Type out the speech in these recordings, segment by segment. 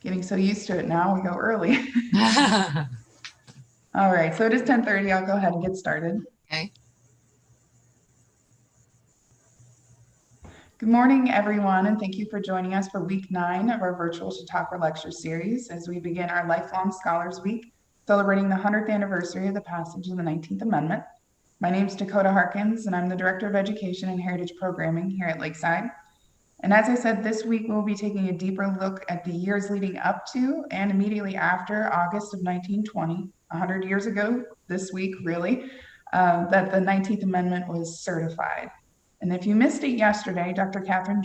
Getting so used to it now, we go early. All right, so it is 10:30. I'll go ahead and get started. Okay. Good morning, everyone, and thank you for joining us for week 9 of our virtual Chautauqua lecture series as we begin our Lifelong Scholars Week, celebrating the 100th anniversary of the passage of the 19th Amendment. My name is Dakota Harkins, and I'm the Director of Education and Heritage Programming here at Lakeside. And as I said, this week we'll be taking a deeper look at the years leading up to and immediately after August of 1920, 100 years ago this week, really, that the 19th Amendment was certified. And if you missed it yesterday, Dr. Katherine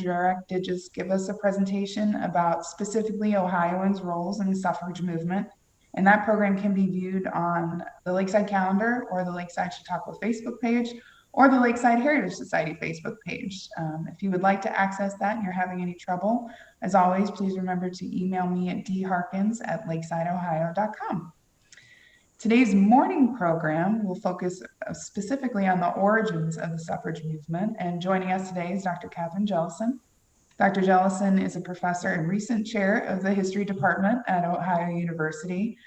did just give us a presentation about specifically Ohioans' roles in the suffrage movement. And that program can be viewed on the Lakeside calendar or the Lakeside Chautauqua Facebook page, or the Lakeside Heritage Society Facebook page. If you would like to access that and you're having any trouble, as always, please remember to email me at dharkins@lakesideohio.com. Today's morning program will focus specifically on the origins of the suffrage movement, and joining us today is Dr. Katherine Jellison. Dr. Jellison is a professor and recent chair of the history department at Ohio University,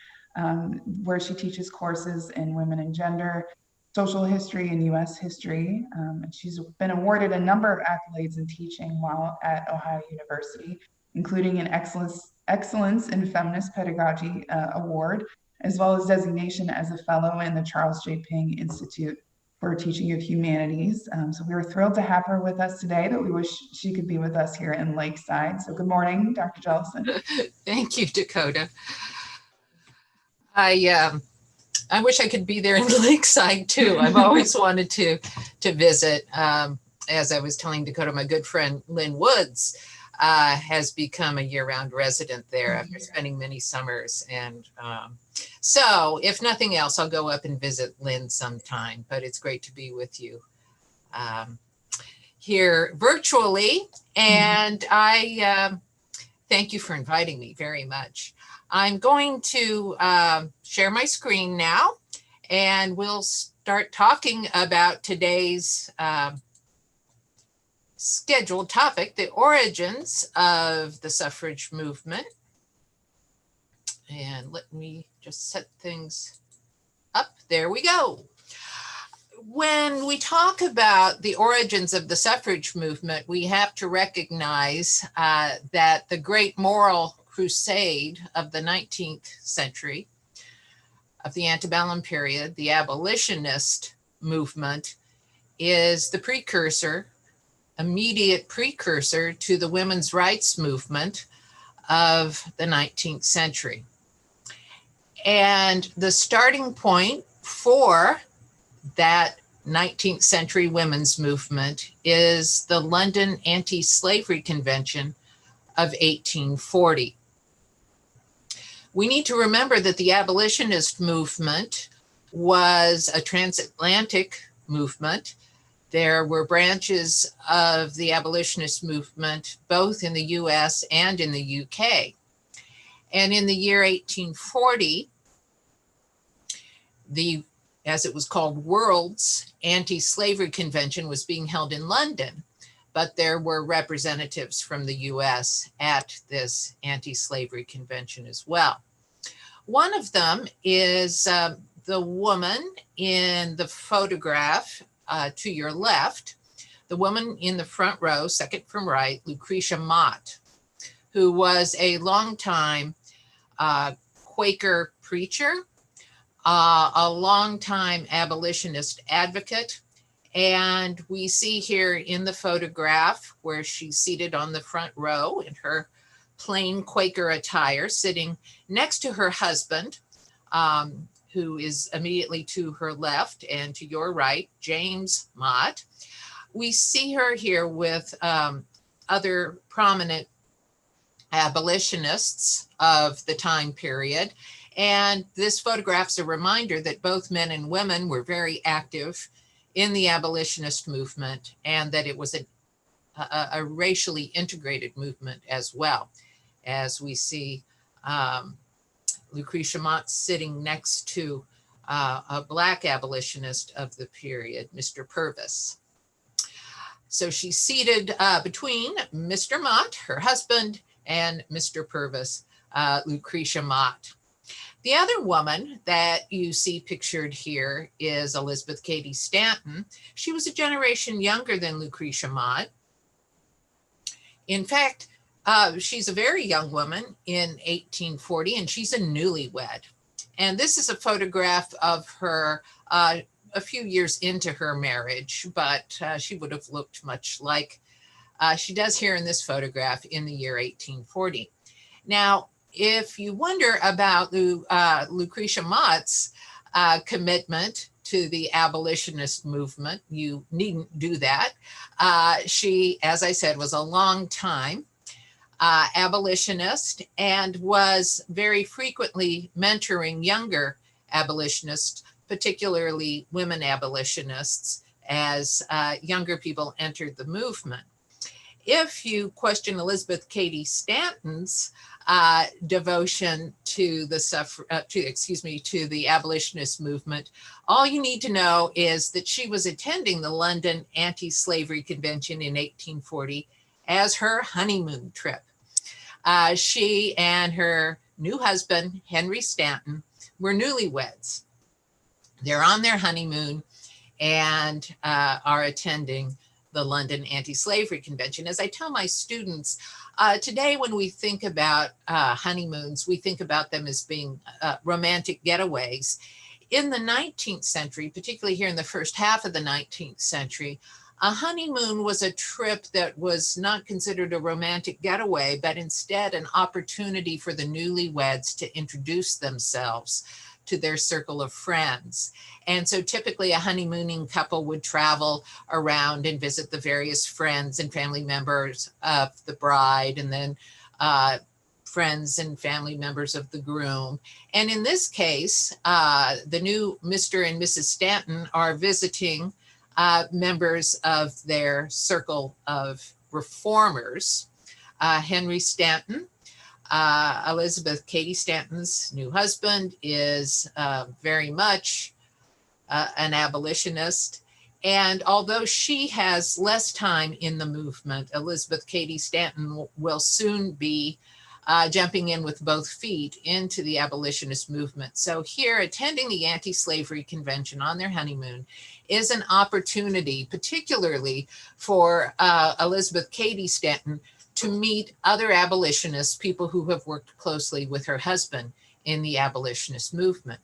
where she teaches courses in women and gender, social history, and U.S. history. And she's been awarded a number of accolades in teaching while at Ohio University, including an Excellence in Feminist Pedagogy Award, as well as designation as a fellow in the Charles J. Ping Institute for Teaching of Humanities. So we were thrilled to have her with us today, but we wish she could be with us here in Lakeside. So good morning, Dr. Jellison. Thank you, Dakota. I wish I could be there in Lakeside too. I've always wanted to visit. As I was telling Dakota, my good friend Lynn Woods has become a year-round resident there after spending many summers. And so if nothing else, I'll go up and visit Lynn sometime, but it's great to be with you here virtually. And I thank you for inviting me very much. I'm going to share my screen now, and we'll start talking about today's scheduled topic, the origins of the suffrage movement. And let me just set things up. There we go. When we talk about the origins of the suffrage movement, we have to recognize that the great moral crusade of the 19th century, of the antebellum period, the abolitionist movement, is the precursor, immediate precursor to the women's rights movement of the 19th century. And the starting point for that 19th century women's movement is the London Antislavery Convention of 1840. We need to remember that the abolitionist movement was a transatlantic movement. There were branches of the abolitionist movement both in the US and in the UK. And in the year 1840, the, as it was called, World's Anti-Slavery Convention was being held in London, but there were representatives from the US at this anti-slavery convention as well. One of them is the woman in the photograph to your left, the woman in the front row, second from right, Lucretia Mott, who was a longtime Quaker preacher, a longtime abolitionist advocate. And we see here in the photograph where she's seated on the front row in her plain Quaker attire, sitting next to her husband, who is immediately to her left and to your right, James Mott. We see her here with other prominent abolitionists of the time period. And this photograph's a reminder that both men and women were very active in the abolitionist movement, and that it was a racially integrated movement as well, as we see Lucretia Mott sitting next to a Black abolitionist of the period, Mr. Purvis. So she's seated between Mr. Mott, her husband, and Mr. Purvis, Lucretia Mott. The other woman that you see pictured here is Elizabeth Cady Stanton. She was a generation younger than Lucretia Mott. In fact, she's a very young woman in 1840, and she's a newlywed. And this is a photograph of her a few years into her marriage, but she would have looked much like she does here in this photograph in the year 1840. Now, if you wonder about Lucretia Mott's commitment to the abolitionist movement, you needn't do that. She, as I said, was a long time abolitionist and was very frequently mentoring younger abolitionists, particularly women abolitionists, as younger people entered the movement. If you question Elizabeth Cady Stanton's devotion to the to the abolitionist movement, all you need to know is that she was attending the London Antislavery Convention in 1840 as her honeymoon trip. She and her new husband, Henry Stanton, were newlyweds. They're on their honeymoon and are attending the London Anti-Slavery Convention. As I tell my students, today when we think about honeymoons, we think about them as being romantic getaways. In the 19th century, particularly here in the first half of the 19th century, a honeymoon was a trip that was not considered a romantic getaway, but instead an opportunity for the newlyweds to introduce themselves to their circle of friends. And so typically a honeymooning couple would travel around and visit the various friends and family members of the bride, and then friends and family members of the groom. And in this case, the new Mr. and Mrs. Stanton are visiting members of their circle of reformers. Henry Stanton, Elizabeth Cady Stanton's new husband, is very much an abolitionist. And although she has less time in the movement, Elizabeth Cady Stanton will soon be jumping in with both feet into the abolitionist movement. So here, attending the Anti-Slavery Convention on their honeymoon is an opportunity, particularly for Elizabeth Cady Stanton, to meet other abolitionists, people who have worked closely with her husband in the abolitionist movement.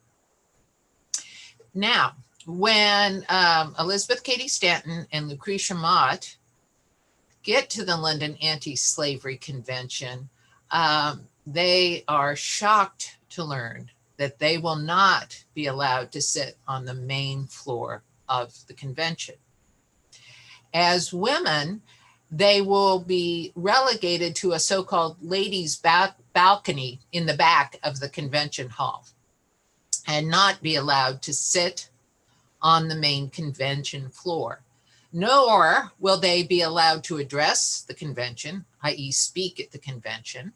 Now, when Elizabeth Cady Stanton and Lucretia Mott get to the London Anti-Slavery Convention, they are shocked to learn that they will not be allowed to sit on the main floor of the convention. As women, they will be relegated to a so-called ladies' balcony in the back of the convention hall and not be allowed to sit on the main convention floor. Nor will they be allowed to address the convention, i.e. speak at the convention.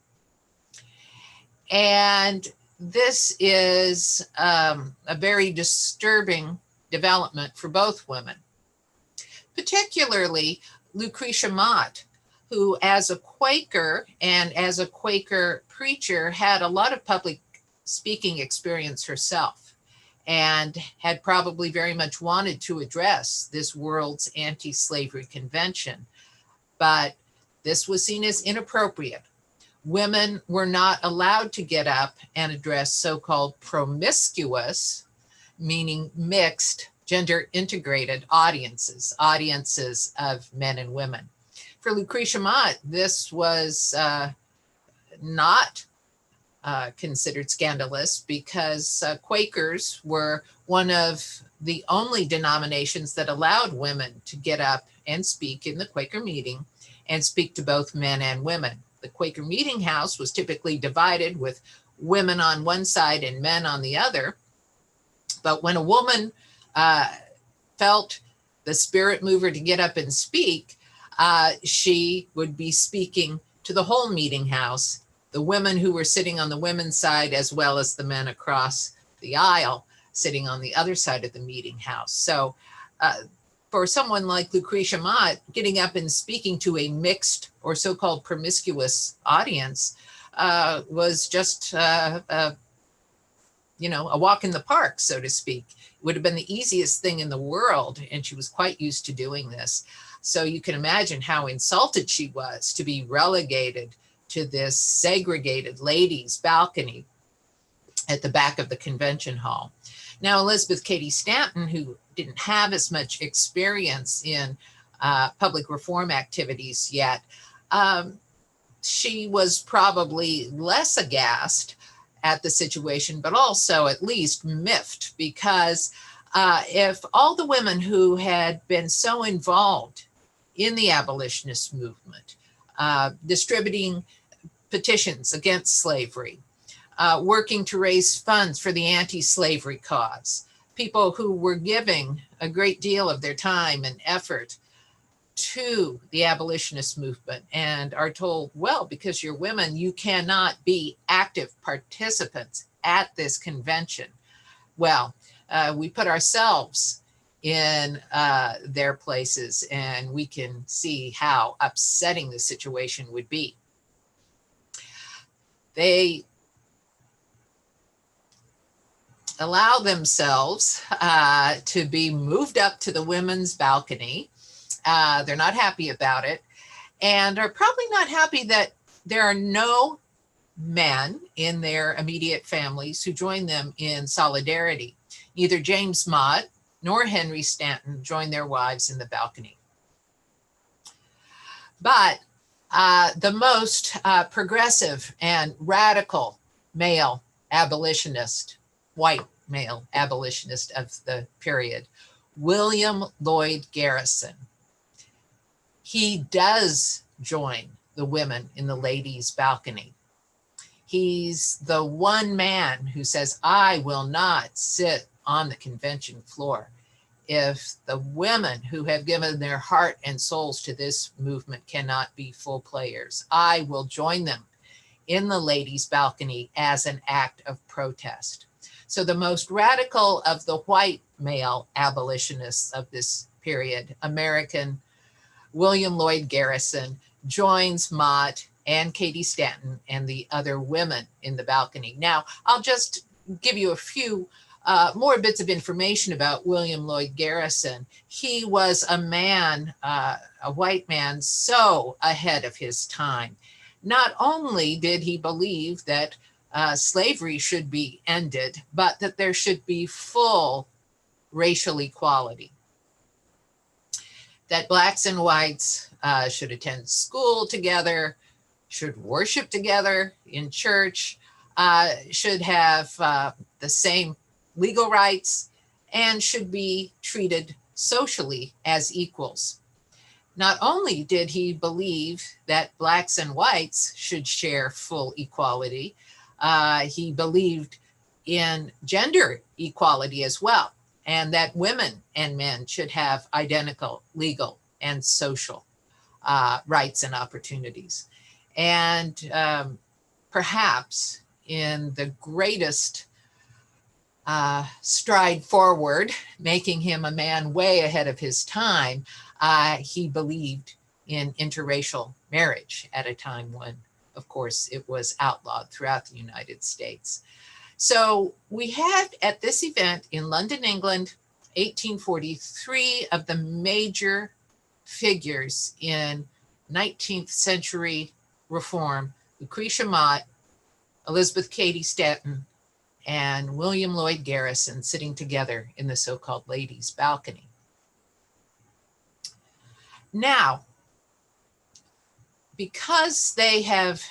And this is a very disturbing development for both women, particularly Lucretia Mott, who as a Quaker and as a Quaker preacher had a lot of public speaking experience herself and had probably very much wanted to address this world's anti-slavery convention. But this was seen as inappropriate. Women were not allowed to get up and address so-called promiscuous, meaning mixed, gender integrated audiences of men and women. For Lucretia Mott, this was not considered scandalous because Quakers were one of the only denominations that allowed women to get up and speak in the Quaker meeting and speak to both men and women. The Quaker meeting house was typically divided with women on one side and men on the other. But when a woman felt the spirit move her to get up and speak, she would be speaking to the whole meeting house, the women who were sitting on the women's side, as well as the men across the aisle sitting on the other side of the meeting house. So for someone like Lucretia Mott, getting up and speaking to a mixed or so-called promiscuous audience was just, a walk in the park, so to speak. It would have been the easiest thing in the world, and she was quite used to doing this. So you can imagine how insulted she was to be relegated to this segregated ladies' balcony at the back of the convention hall. Now, Elizabeth Cady Stanton, who didn't have as much experience in public reform activities yet, she was probably less aghast at the situation, but also at least miffed, because if all the women who had been so involved in the abolitionist movement, distributing petitions against slavery, working to raise funds for the anti-slavery cause, people who were giving a great deal of their time and effort to the abolitionist movement, and are told, well, because you're women, you cannot be active participants at this convention. Well, we put ourselves in their places, and we can see how upsetting the situation would be. They allow themselves to be moved up to the women's balcony. They're not happy about it, and are probably not happy that there are no men in their immediate families who join them in solidarity. Neither James Mott nor Henry Stanton joined their wives in the balcony. But the most progressive and radical male abolitionist, white male abolitionist of the period, William Lloyd Garrison, he does join the women in the ladies' balcony. He's the one man who says, I will not sit on the convention floor if the women who have given their heart and souls to this movement cannot be full players. I will join them in the ladies' balcony as an act of protest. So the most radical of the white male abolitionists of this period, American William Lloyd Garrison, joins Mott and Cady Stanton and the other women in the balcony. Now, I'll just give you a few more bits of information about William Lloyd Garrison. He was a man, a white man, so ahead of his time. Not only did he believe that slavery should be ended, but that there should be full racial equality, that blacks and whites should attend school together, should worship together in church, should have the same legal rights, and should be treated socially as equals. Not only did he believe that blacks and whites should share full equality, he believed in gender equality as well, and that women and men should have identical legal and social rights and opportunities. And perhaps in the greatest stride forward, making him a man way ahead of his time, he believed in interracial marriage at a time when, of course, it was outlawed throughout the United States. So we had at this event in London, England, 1843, of the major figures in 19th century reform: Lucretia Mott, Elizabeth Cady Stanton, and William Lloyd Garrison sitting together in the so-called ladies' balcony. Now, because they have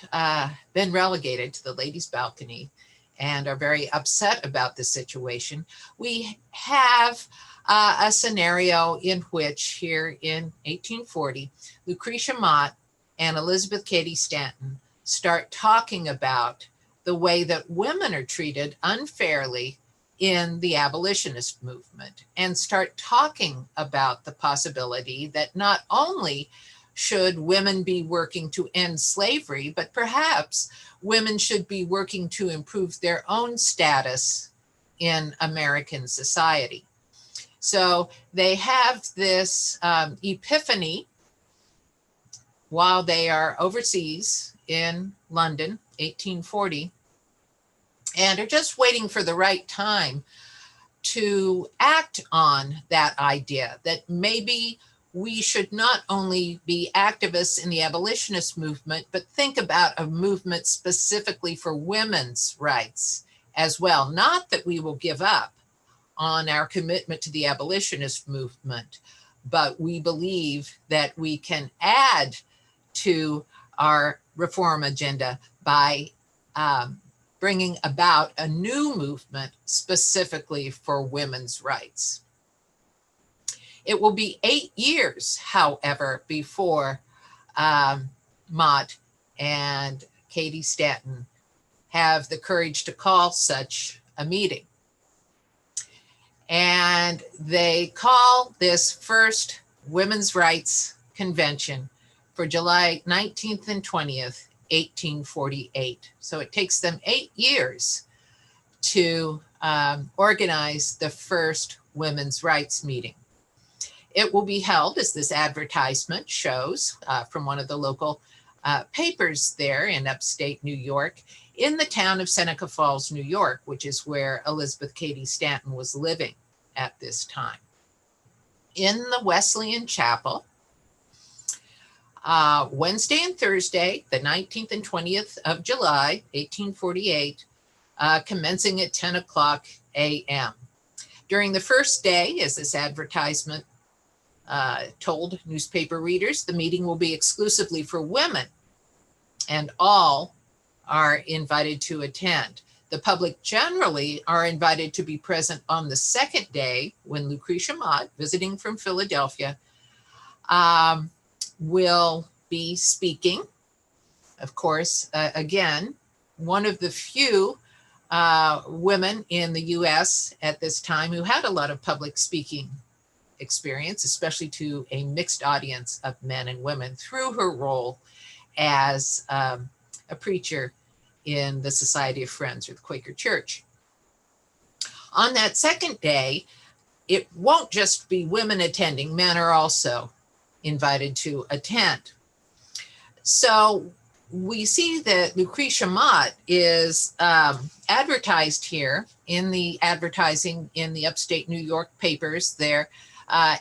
been relegated to the ladies' balcony and are very upset about the situation, we have a scenario in which here in 1840, Lucretia Mott and Elizabeth Cady Stanton start talking about the way that women are treated unfairly in the abolitionist movement, and start talking about the possibility that not only should women be working to end slavery, but perhaps women should be working to improve their own status in American society. So they have this epiphany while they are overseas in London 1840, and are just waiting for the right time to act on that idea that maybe we should not only be activists in the abolitionist movement, but think about a movement specifically for women's rights as well. Not that we will give up on our commitment to the abolitionist movement, but we believe that we can add to our reform agenda by bringing about a new movement specifically for women's rights. It will be 8 years, however, before Mott and Katie Stanton have the courage to call such a meeting. And they call this first Women's Rights Convention for July 19th and 20th, 1848. So it takes them 8 years to organize the first women's rights meeting. It will be held, as this advertisement shows, from one of the local papers there in upstate New York, in the town of Seneca Falls, New York, which is where Elizabeth Cady Stanton was living at this time. In the Wesleyan Chapel, Wednesday and Thursday, the 19th and 20th of July, 1848, commencing at 10 o'clock a.m. During the first day, as this advertisement told newspaper readers, the meeting will be exclusively for women, and all are invited to attend. The public generally are invited to be present on the second day, when Lucretia Mott, visiting from Philadelphia, will be speaking. Of course, again, one of the few women in the US at this time who had a lot of public speaking experience, especially to a mixed audience of men and women, through her role as a preacher in the Society of Friends, or the Quaker Church. On that second day, it won't just be women attending, men are also invited to attend. So we see that Lucretia Mott is advertised here in the advertising in the upstate New York papers there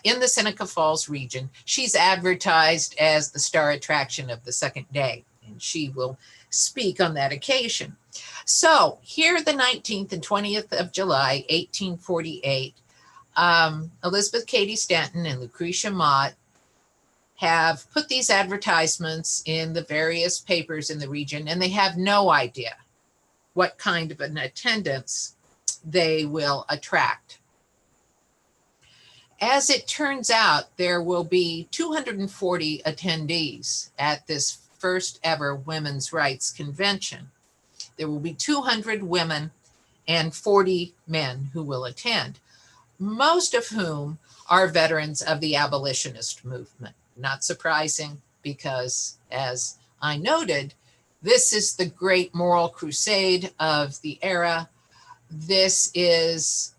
in the Seneca Falls region. She's advertised as the star attraction of the second day, and she will speak on that occasion. So here, the 19th and 20th of July, 1848, Elizabeth Cady Stanton and Lucretia Mott have put these advertisements in the various papers in the region, and they have no idea what kind of an attendance they will attract. As it turns out, there will be 240 attendees at this first ever Women's Rights Convention. There will be 200 women and 40 men who will attend, most of whom are veterans of the abolitionist movement. Not surprising, because, as I noted, this is the great moral crusade of the era. This is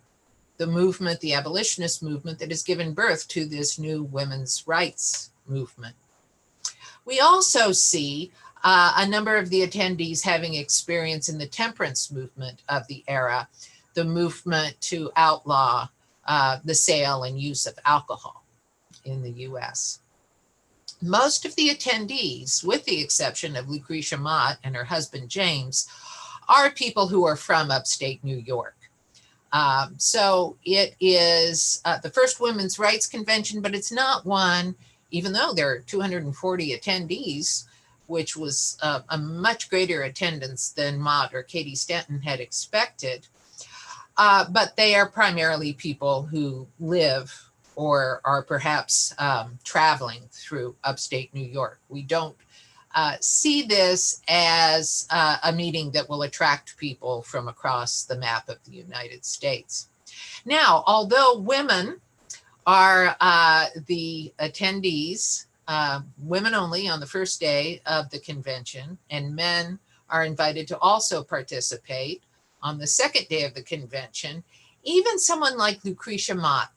the movement, the abolitionist movement, that has given birth to this new women's rights movement. We also see a number of the attendees having experience in the temperance movement of the era, the movement to outlaw the sale and use of alcohol in the US. Most of the attendees, with the exception of Lucretia Mott and her husband James, are people who are from upstate New York. So it is the first Women's Rights Convention, but it's not one, even though there are 240 attendees, which was a much greater attendance than Mott or Cady Stanton had expected. But they are primarily people who live or are perhaps traveling through upstate New York. We don't see this as a meeting that will attract people from across the map of the United States. Now, although women are the attendees, women only on the first day of the convention, and men are invited to also participate on the second day of the convention, even someone like Lucretia Mott,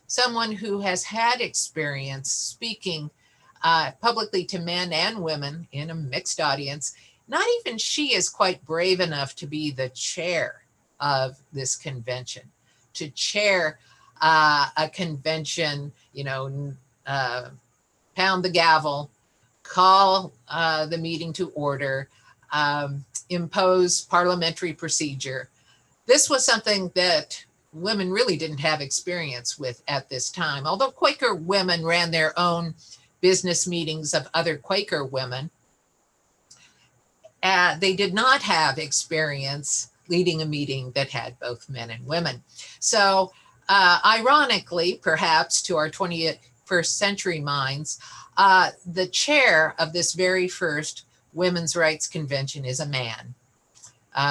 someone who has had experience speaking publicly to men and women in a mixed audience, not even she is quite brave enough to be the chair of this convention, to chair a convention, pound the gavel, call the meeting to order, impose parliamentary procedure. This was something that women really didn't have experience with at this time. Although Quaker women ran their own business meetings of other Quaker women, they did not have experience leading a meeting that had both men and women. So ironically, perhaps to our 21st century minds, the chair of this very first Women's Rights Convention is a man.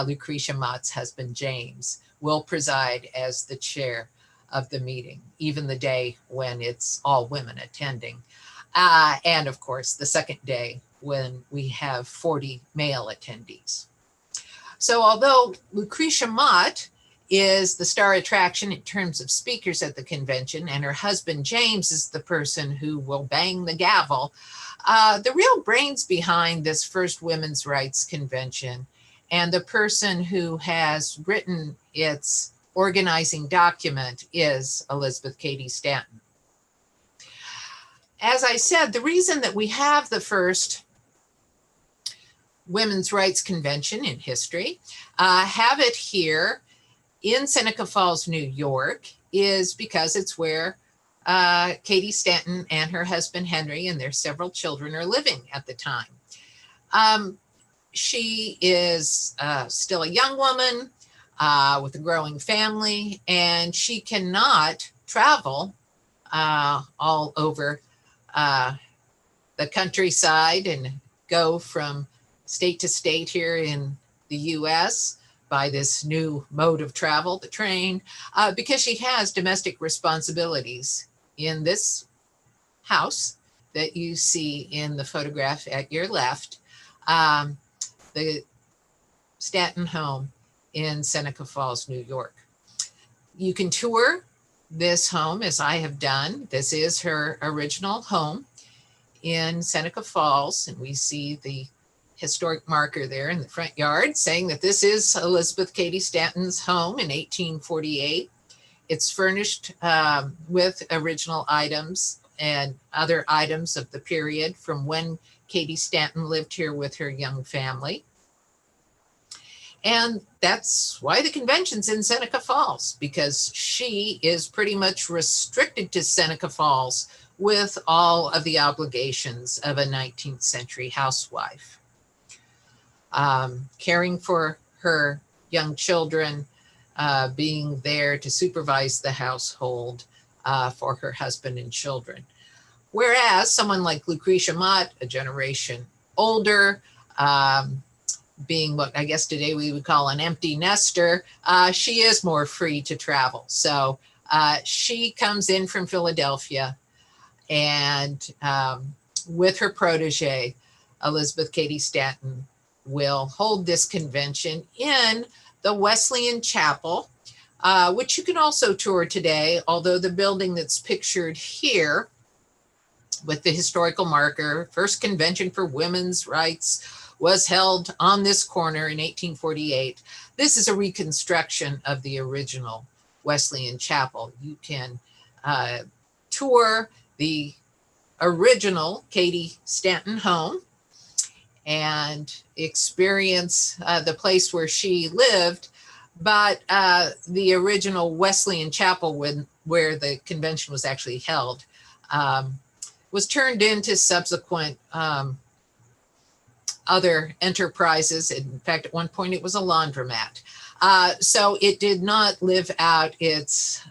Lucretia Mott's husband, James, will preside as the chair of the meeting, even the day when it's all women attending. And of course, the second day when we have 40 male attendees. So although Lucretia Mott is the star attraction in terms of speakers at the convention, and her husband, James, is the person who will bang the gavel, the real brains behind this first Women's Rights Convention and the person who has written its organizing document is Elizabeth Cady Stanton. As I said, the reason that we have the first Women's Rights Convention in history, have it here in Seneca Falls, New York, is because it's where Cady Stanton and her husband Henry and their several children are living at the time. She is still a young woman with a growing family, and she cannot travel all over the countryside and go from state to state here in the US by this new mode of travel, the train, because she has domestic responsibilities in this house that you see in the photograph at your left, the Stanton home in Seneca Falls, New York. You can tour this home as I have done. This is her original home in Seneca Falls, and we see the historic marker there in the front yard saying that this is Elizabeth Cady Stanton's home in 1848. It's furnished with original items and other items of the period from when Cady Stanton lived here with her young family. And that's why the convention's in Seneca Falls, because she is pretty much restricted to Seneca Falls with all of the obligations of a 19th century housewife. Caring for her young children, being there to supervise the household for her husband and children. Whereas someone like Lucretia Mott, a generation older, being what I guess today we would call an empty nester, she is more free to travel. So she comes in from Philadelphia, and with her protege, Elizabeth Cady Stanton, will hold this convention in the Wesleyan Chapel, which you can also tour today, although the building that's pictured here with the historical marker, first convention for women's rights, was held on this corner in 1848. This is a reconstruction of the original Wesleyan Chapel. You can tour the original Cady Stanton home and experience the place where she lived, but the original Wesleyan Chapel where the convention was actually held was turned into subsequent other enterprises. In fact, at one point it was a laundromat. So it did not live out its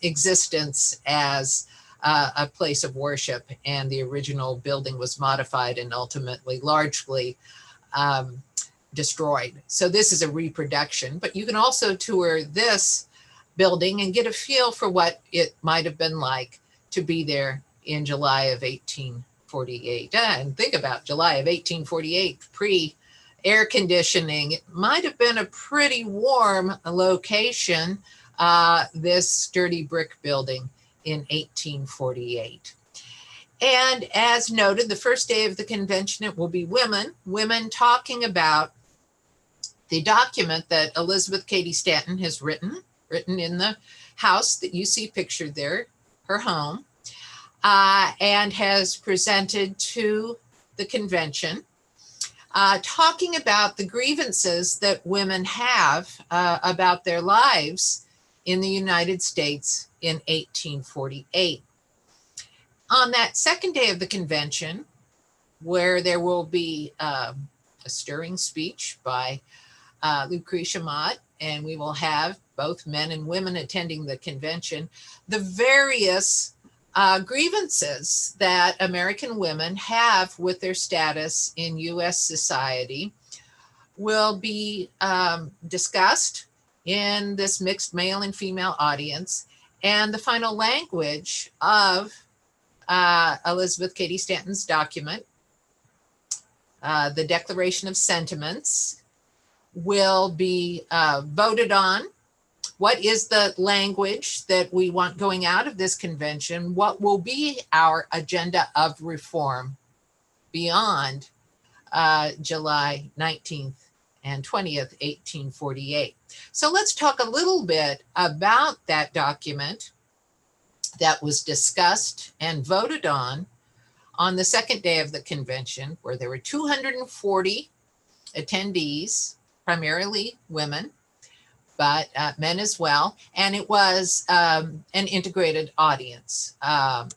existence as a place of worship, and the original building was modified and ultimately largely destroyed. So this is a reproduction, but you can also tour this building and get a feel for what it might have been like to be there in July of 1848. And think about July of 1848, pre-air conditioning. It might have been a pretty warm location, this sturdy brick building in 1848. And as noted, the first day of the convention, it will be women talking about the document that Elizabeth Cady Stanton has written in the house that you see pictured there, her home, and has presented to the convention, talking about the grievances that women have about their lives in the United States in 1848. On that second day of the convention, where there will be a stirring speech by Lucretia Mott, and we will have both men and women attending the convention, the various grievances that American women have with their status in U.S. society will be discussed in this mixed male and female audience. And the final language of Elizabeth Cady Stanton's document, the Declaration of Sentiments, will be voted on. What is the language that we want going out of this convention? What will be our agenda of reform beyond July 19th and 20th, 1848? So let's talk a little bit about that document that was discussed and voted on the second day of the convention, where there were 240 attendees, primarily women, but men as well. And it was an integrated audience and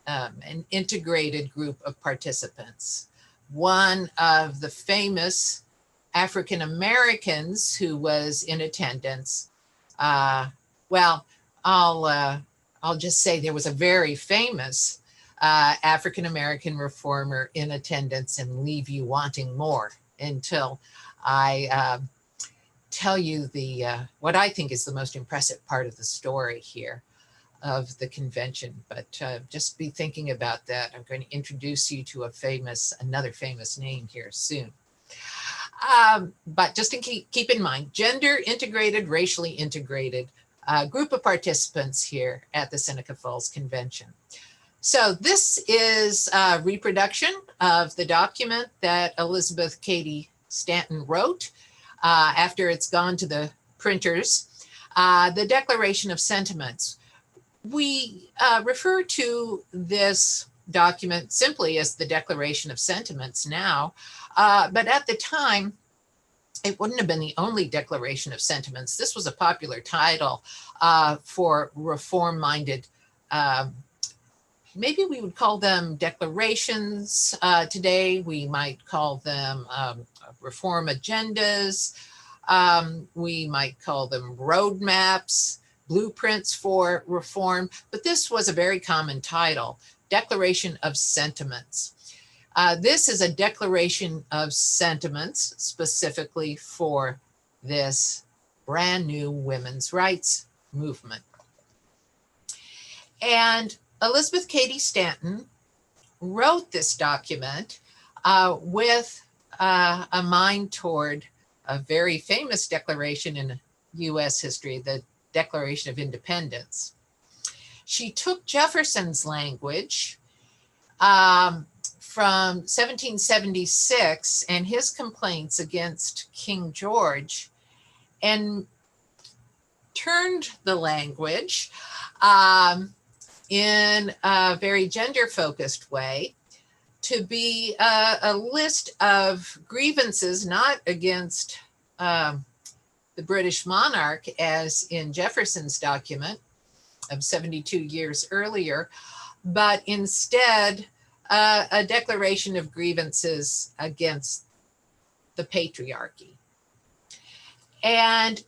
an integrated group of participants. One of the famous African Americans who was in attendance, well, I'll just say there was a very famous African American reformer in attendance and leave you wanting more until I tell you what I think is the most impressive part of the story here of the convention. But just be thinking about that. I'm going to introduce you to another famous name here soon. But just to keep in mind, gender integrated, racially integrated group of participants here at the Seneca Falls Convention. So this is a reproduction of the document that Elizabeth Cady Stanton wrote after it's gone to the printers, the Declaration of Sentiments. We refer to this document simply as the Declaration of Sentiments now, but at the time, it wouldn't have been the only Declaration of Sentiments. This was a popular title for reform-minded, maybe we would call them declarations. Today, we might call them reform agendas. We might call them roadmaps, blueprints for reform, but this was a very common title, Declaration of Sentiments. This is a declaration of sentiments specifically for this brand new women's rights movement. And Elizabeth Cady Stanton wrote this document with a mind toward a very famous declaration in U.S. history, the Declaration of Independence. She took Jefferson's language from 1776 and his complaints against King George and turned the language in a very gender-focused way to be a list of grievances, not against the British monarch as in Jefferson's document of 72 years earlier, but instead a declaration of grievances against the patriarchy. And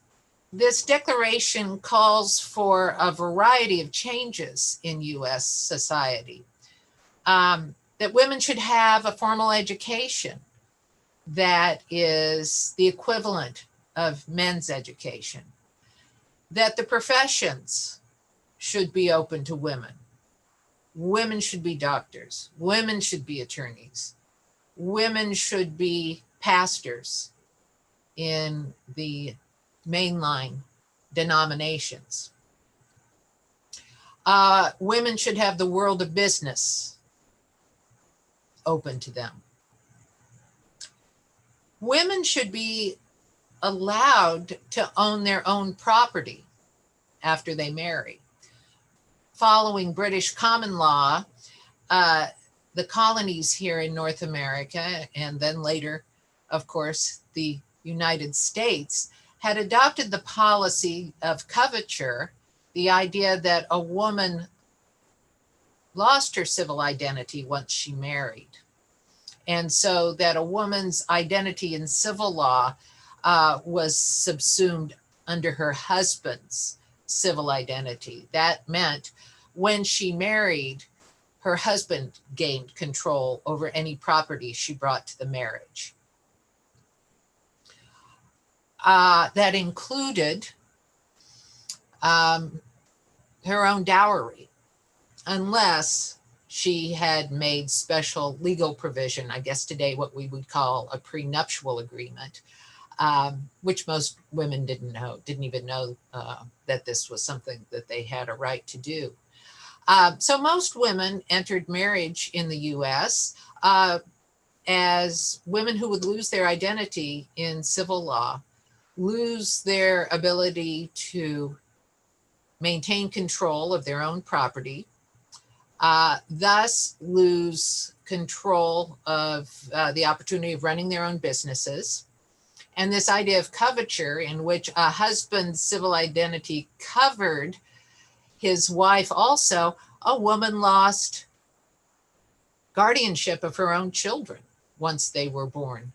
this declaration calls for a variety of changes in U.S. society, that women should have a formal education that is the equivalent of men's education, that the professions should be open to women. Women should be doctors. Women should be attorneys. Women should be pastors in the mainline denominations. women should have the world of business open to them. Women should be allowed to own their own property after they marry. Following British common law, the colonies here in North America, and then later, of course, the United States, had adopted the policy of coverture, the idea that a woman lost her civil identity once she married. And so that a woman's identity in civil law was subsumed under her husband's civil identity. That meant when she married, her husband gained control over any property she brought to the marriage. That included her own dowry, unless she had made special legal provision, I guess today what we would call a prenuptial agreement, which most women didn't even know that this was something that they had a right to do. So most women entered marriage in the US as women who would lose their identity in civil law, lose their ability to maintain control of their own property, thus lose control of the opportunity of running their own businesses. And this idea of coverture, in which a husband's civil identity covered his wife also, a woman lost guardianship of her own children once they were born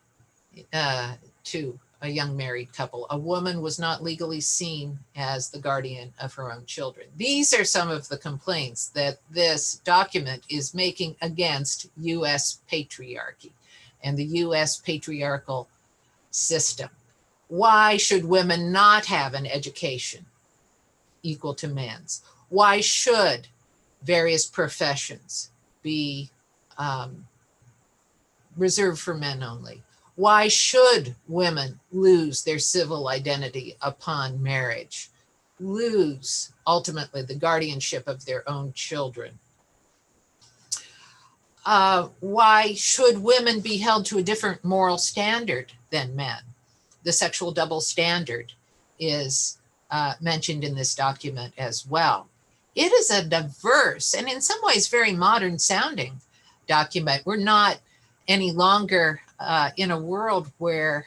to a young married couple. A woman was not legally seen as the guardian of her own children. These are some of the complaints that this document is making against US patriarchy and the US patriarchal system. Why should women not have an education equal to men's? Why should various professions be reserved for men only? Why should women lose their civil identity upon marriage, lose ultimately the guardianship of their own children? Why should women be held to a different moral standard than men? The sexual double standard is mentioned in this document as well. It is a diverse and in some ways very modern sounding document. We're not any longer in a world where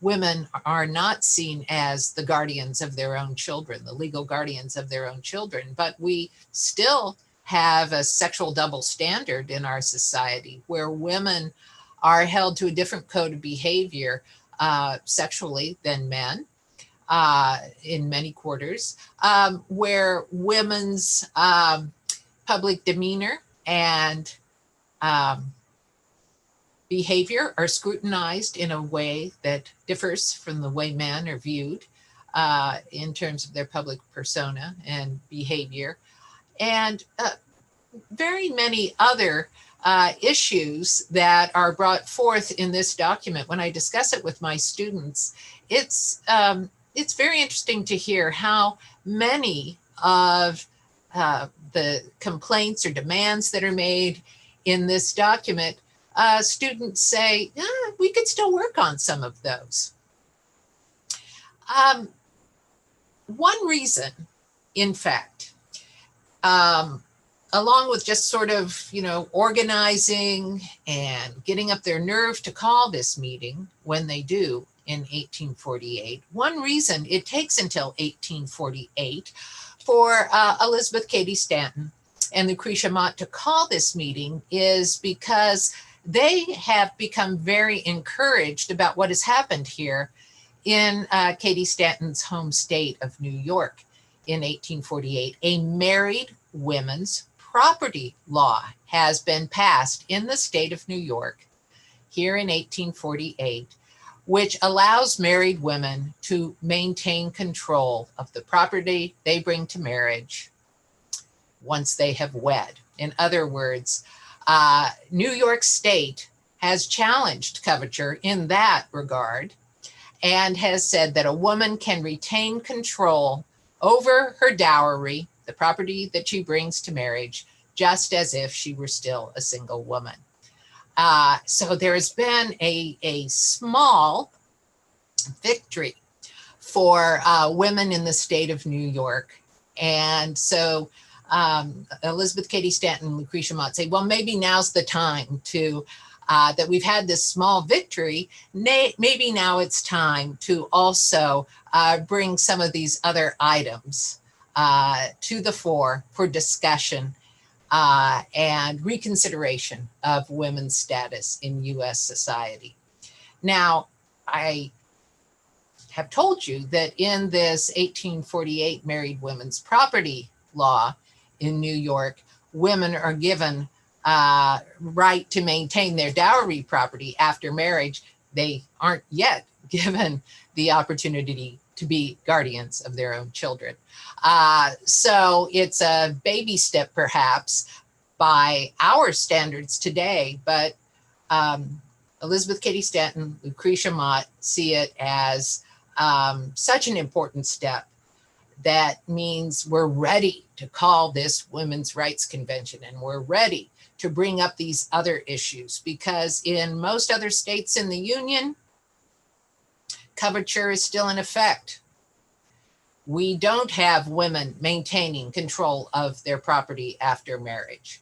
women are not seen as the guardians of their own children, the legal guardians of their own children, but we still have a sexual double standard in our society where women are held to a different code of behavior sexually than men in many quarters, where women's public demeanor and behavior are scrutinized in a way that differs from the way men are viewed in terms of their public persona and behavior, and very many other issues that are brought forth in this document. When I discuss it with my students, it's very interesting to hear how many of the complaints or demands that are made in this document, students say, we could still work on some of those. One reason, in fact, along with just sort of, organizing and getting up their nerve to call this meeting when they do in 1848, one reason it takes until 1848 for Elizabeth Cady Stanton and Lucretia Mott to call this meeting is because they have become very encouraged about what has happened here in Cady Stanton's home state of New York in 1848. A married women's property law has been passed in the state of New York here in 1848, which allows married women to maintain control of the property they bring to marriage once they have wed. In other words, New York State has challenged coverture in that regard and has said that a woman can retain control over her dowry the property that she brings to marriage, just as if she were still a single woman. So there has been a small victory for women in the state of New York. And so Elizabeth Cady Stanton and Lucretia Mott say, well, maybe now's the time to, that we've had this small victory, maybe now it's time to also bring some of these other items to the fore for discussion and reconsideration of women's status in US society. Now, I have told you that in this 1848 married women's property law in New York, women are given right to maintain their dowry property after marriage. They aren't yet given the opportunity to be guardians of their own children. So it's a baby step perhaps by our standards today, but Elizabeth Cady Stanton, Lucretia Mott see it as such an important step that means we're ready to call this Women's Rights Convention, and we're ready to bring up these other issues, because in most other states in the Union, coverture is still in effect. We don't have women maintaining control of their property after marriage.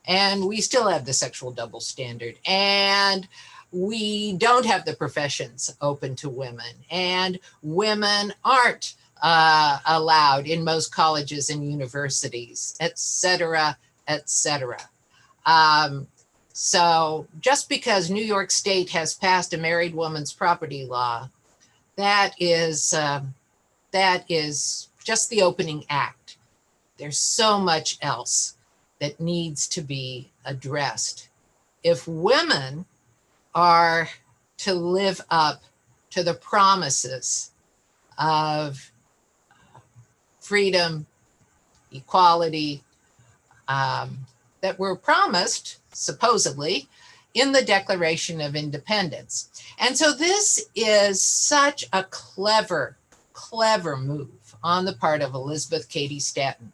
And we still have the sexual double standard. And we don't have the professions open to women. And women aren't allowed in most colleges and universities, et cetera, et cetera. So just because New York State has passed a married woman's property law, that is just the opening act. There's so much else that needs to be addressed. If women are to live up to the promises of freedom, equality, that were promised, supposedly, in the Declaration of Independence. And so this is such a clever move on the part of Elizabeth Cady Stanton.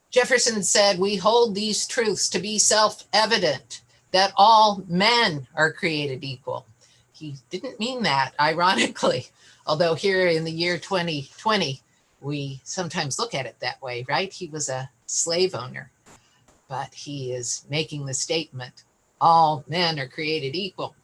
Jefferson said, "We hold these truths to be self-evident, that all men are created equal." He didn't mean that, ironically, although here in the year 2020, we sometimes look at it that way, right? He was a slave owner, but he is making the statement, all men are created equal.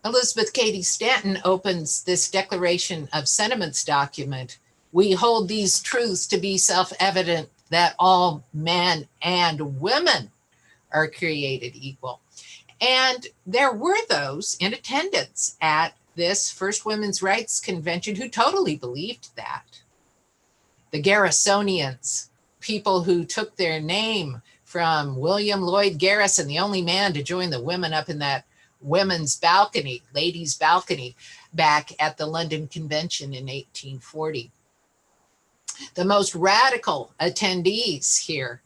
Elizabeth Cady Stanton opens this Declaration of Sentiments document. "We hold these truths to be self-evident, that all men and women are created equal." And there were those in attendance at this first Women's Rights Convention who totally believed that. The Garrisonians, people who took their name from William Lloyd Garrison, the only man to join the women up in that women's balcony, ladies' balcony, back at the London Convention in 1840. The most radical attendees here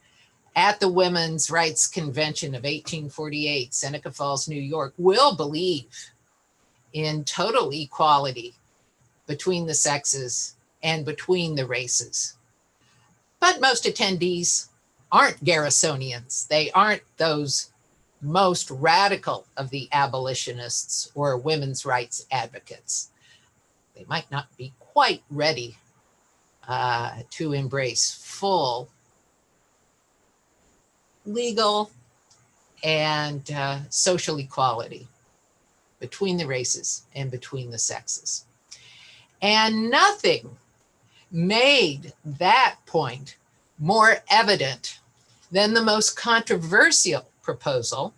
at the Women's Rights Convention of 1848, Seneca Falls, New York, will believe in total equality between the sexes and between the races. But most attendees aren't Garrisonians. They aren't those most radical of the abolitionists or women's rights advocates. They might not be quite ready to embrace full legal and social equality between the races and between the sexes. And nothing made that point more evident than the most controversial proposal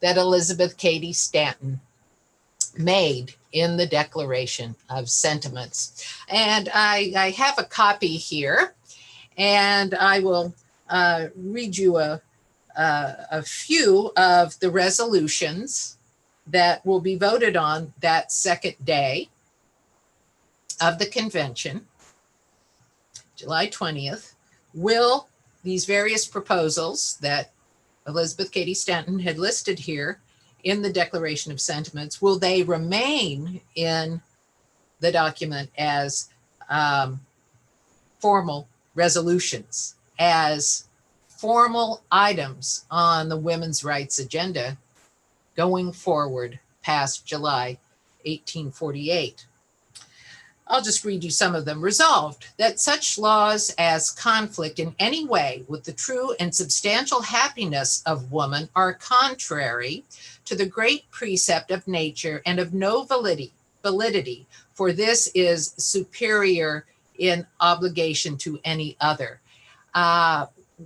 that Elizabeth Cady Stanton made in the Declaration of Sentiments. And I have a copy here, and I will read you a few of the resolutions that will be voted on that second day of the convention, July 20th. Will these various proposals that Elizabeth Cady Stanton had listed here in the Declaration of Sentiments, will they remain in the document as formal resolutions as formal items on the women's rights agenda going forward past July 1848. I'll just read you some of them. Resolved that such laws as conflict in any way with the true and substantial happiness of woman are contrary to the great precept of nature and of no validity, for this is superior in obligation to any other.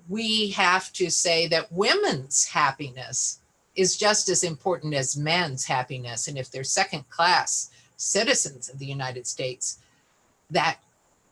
We have to say that women's happiness is just as important as men's happiness. And if they're second class citizens of the United States, that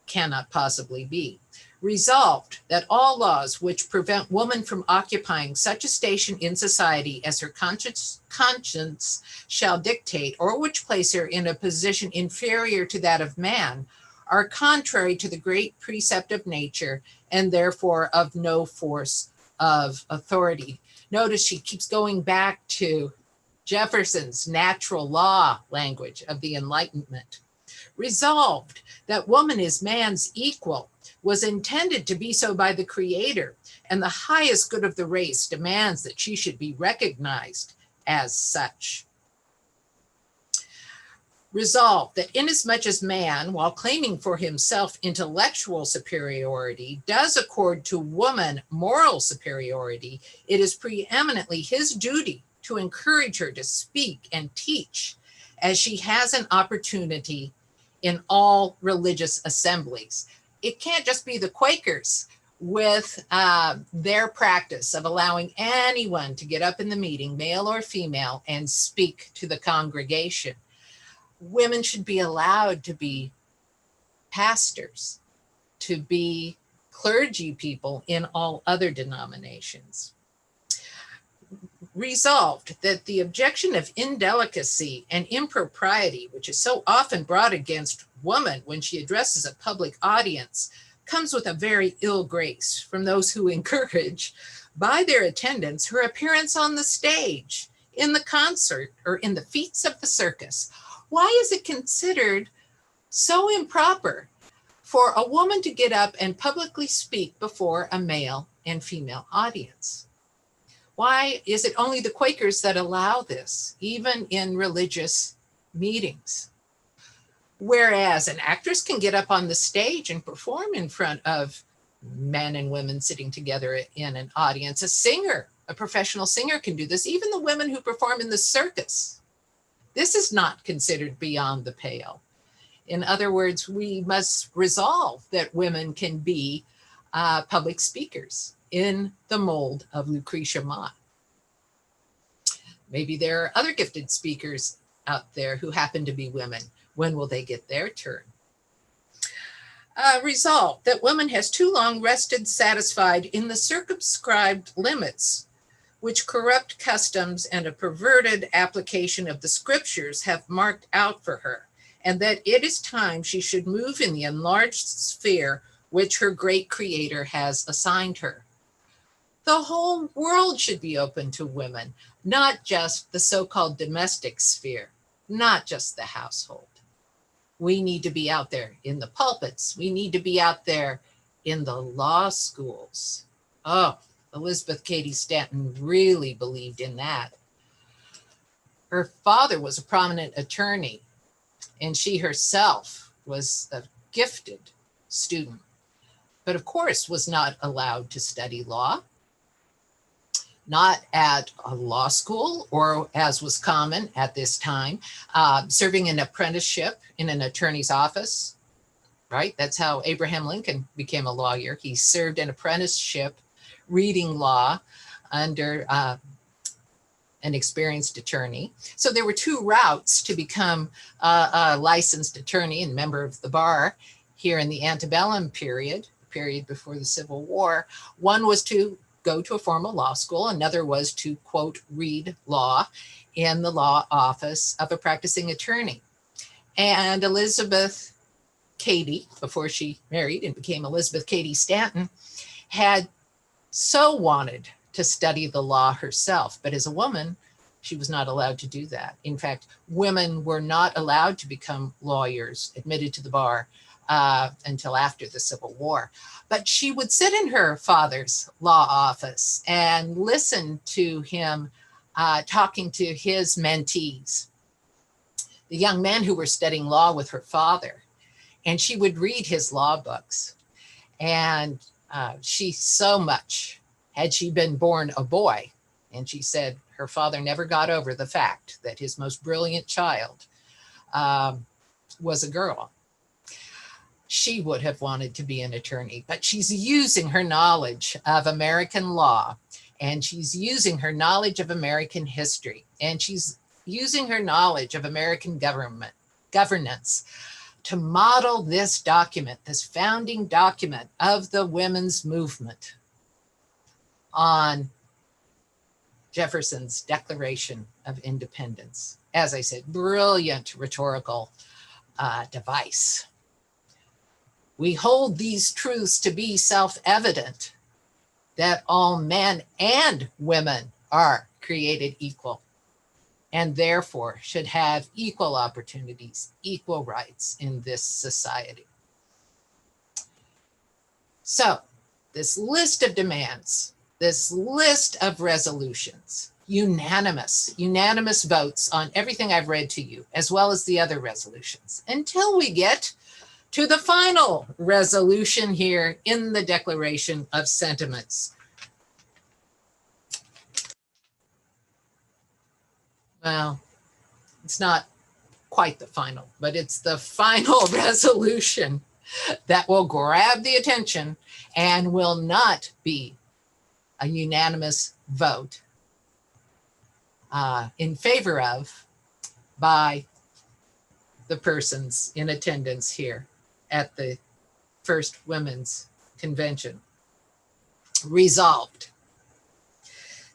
cannot possibly be. Resolved that all laws which prevent woman from occupying such a station in society as her conscience shall dictate, or which place her in a position inferior to that of man, are contrary to the great precept of nature and therefore of no force of authority. Notice she keeps going back to Jefferson's natural law language of the Enlightenment. Resolved that woman is man's equal, was intended to be so by the Creator, and the highest good of the race demands that she should be recognized as such. Resolved that inasmuch as man, while claiming for himself intellectual superiority, does accord to woman moral superiority, it is preeminently his duty to encourage her to speak and teach as she has an opportunity in all religious assemblies. It can't just be the Quakers with their practice of allowing anyone to get up in the meeting, male or female, and speak to the congregation. Women should be allowed to be pastors, to be clergy people in all other denominations. Resolved that the objection of indelicacy and impropriety, which is so often brought against woman when she addresses a public audience, comes with a very ill grace from those who encourage, by their attendance, her appearance on the stage, in the concert, or in the feats of the circus. Why is it considered so improper for a woman to get up and publicly speak before a male and female audience? Why is it only the Quakers that allow this, even in religious meetings? Whereas an actress can get up on the stage and perform in front of men and women sitting together in an audience. A singer, a professional singer can do this, even the women who perform in the circus. This is not considered beyond the pale. In other words, we must resolve that women can be public speakers in the mold of Lucretia Mott. Maybe there are other gifted speakers out there who happen to be women. When will they get their turn? Resolved that woman has too long rested satisfied in the circumscribed limits which corrupt customs and a perverted application of the scriptures have marked out for her, and that it is time she should move in the enlarged sphere which her great Creator has assigned her. The whole world should be open to women, not just the so-called domestic sphere, not just the household. We need to be out there in the pulpits. We need to be out there in the law schools. Oh, Elizabeth Cady Stanton really believed in that. Her father was a prominent attorney, and she herself was a gifted student, but of course was not allowed to study law, not at a law school, or as was common at this time, serving an apprenticeship in an attorney's office, right? That's how Abraham Lincoln became a lawyer. He served an apprenticeship reading law under an experienced attorney. So there were two routes to become a licensed attorney and member of the bar here in the antebellum period, the period before the Civil War. One was to go to a formal law school. Another was to, quote, read law in the law office of a practicing attorney. And Elizabeth Cady, before she married and became Elizabeth Cady Stanton, had so wanted to study the law herself, but as a woman, she was not allowed to do that. In fact, women were not allowed to become lawyers admitted to the bar until after the Civil War. But she would sit in her father's law office and listen to him talking to his mentees, the young men who were studying law with her father. And she would read his law books. And she so much, had she been born a boy, and she said her father never got over the fact that his most brilliant child was a girl. She would have wanted to be an attorney, but she's using her knowledge of American law, and she's using her knowledge of American history, and she's using her knowledge of American governance to model this document, this founding document of the women's movement, on Jefferson's Declaration of Independence. As I said, brilliant rhetorical device. We hold these truths to be self-evident, that all men and women are created equal, and therefore should have equal opportunities, equal rights in this society. So this list of demands, this list of resolutions, unanimous votes on everything I've read to you, as well as the other resolutions, until we get to the final resolution here in the Declaration of Sentiments. Well, it's not quite the final, but it's the final resolution that will grab the attention and will not be a unanimous vote in favor of by the persons in attendance here at the First Women's Convention. Resolved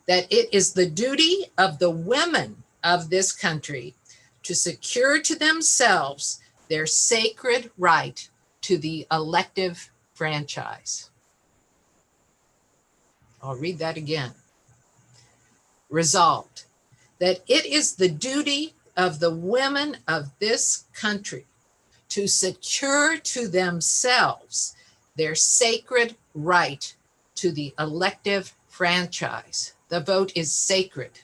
that it is the duty of the women of this country to secure to themselves their sacred right to the elective franchise. I'll read that again. Resolved that it is the duty of the women of this country to secure to themselves their sacred right to the elective franchise. The vote is sacred.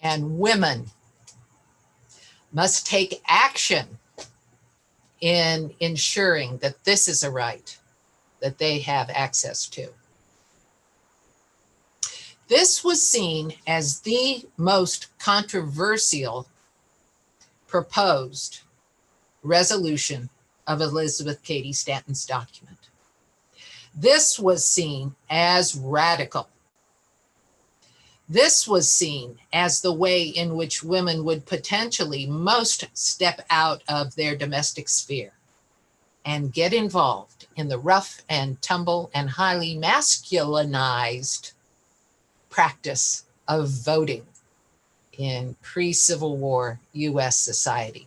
And women must take action in ensuring that this is a right that they have access to. This was seen as the most controversial proposed resolution of Elizabeth Cady Stanton's document. This was seen as radical. This was seen as the way in which women would potentially most step out of their domestic sphere and get involved in the rough and tumble and highly masculinized practice of voting in pre-Civil War US society.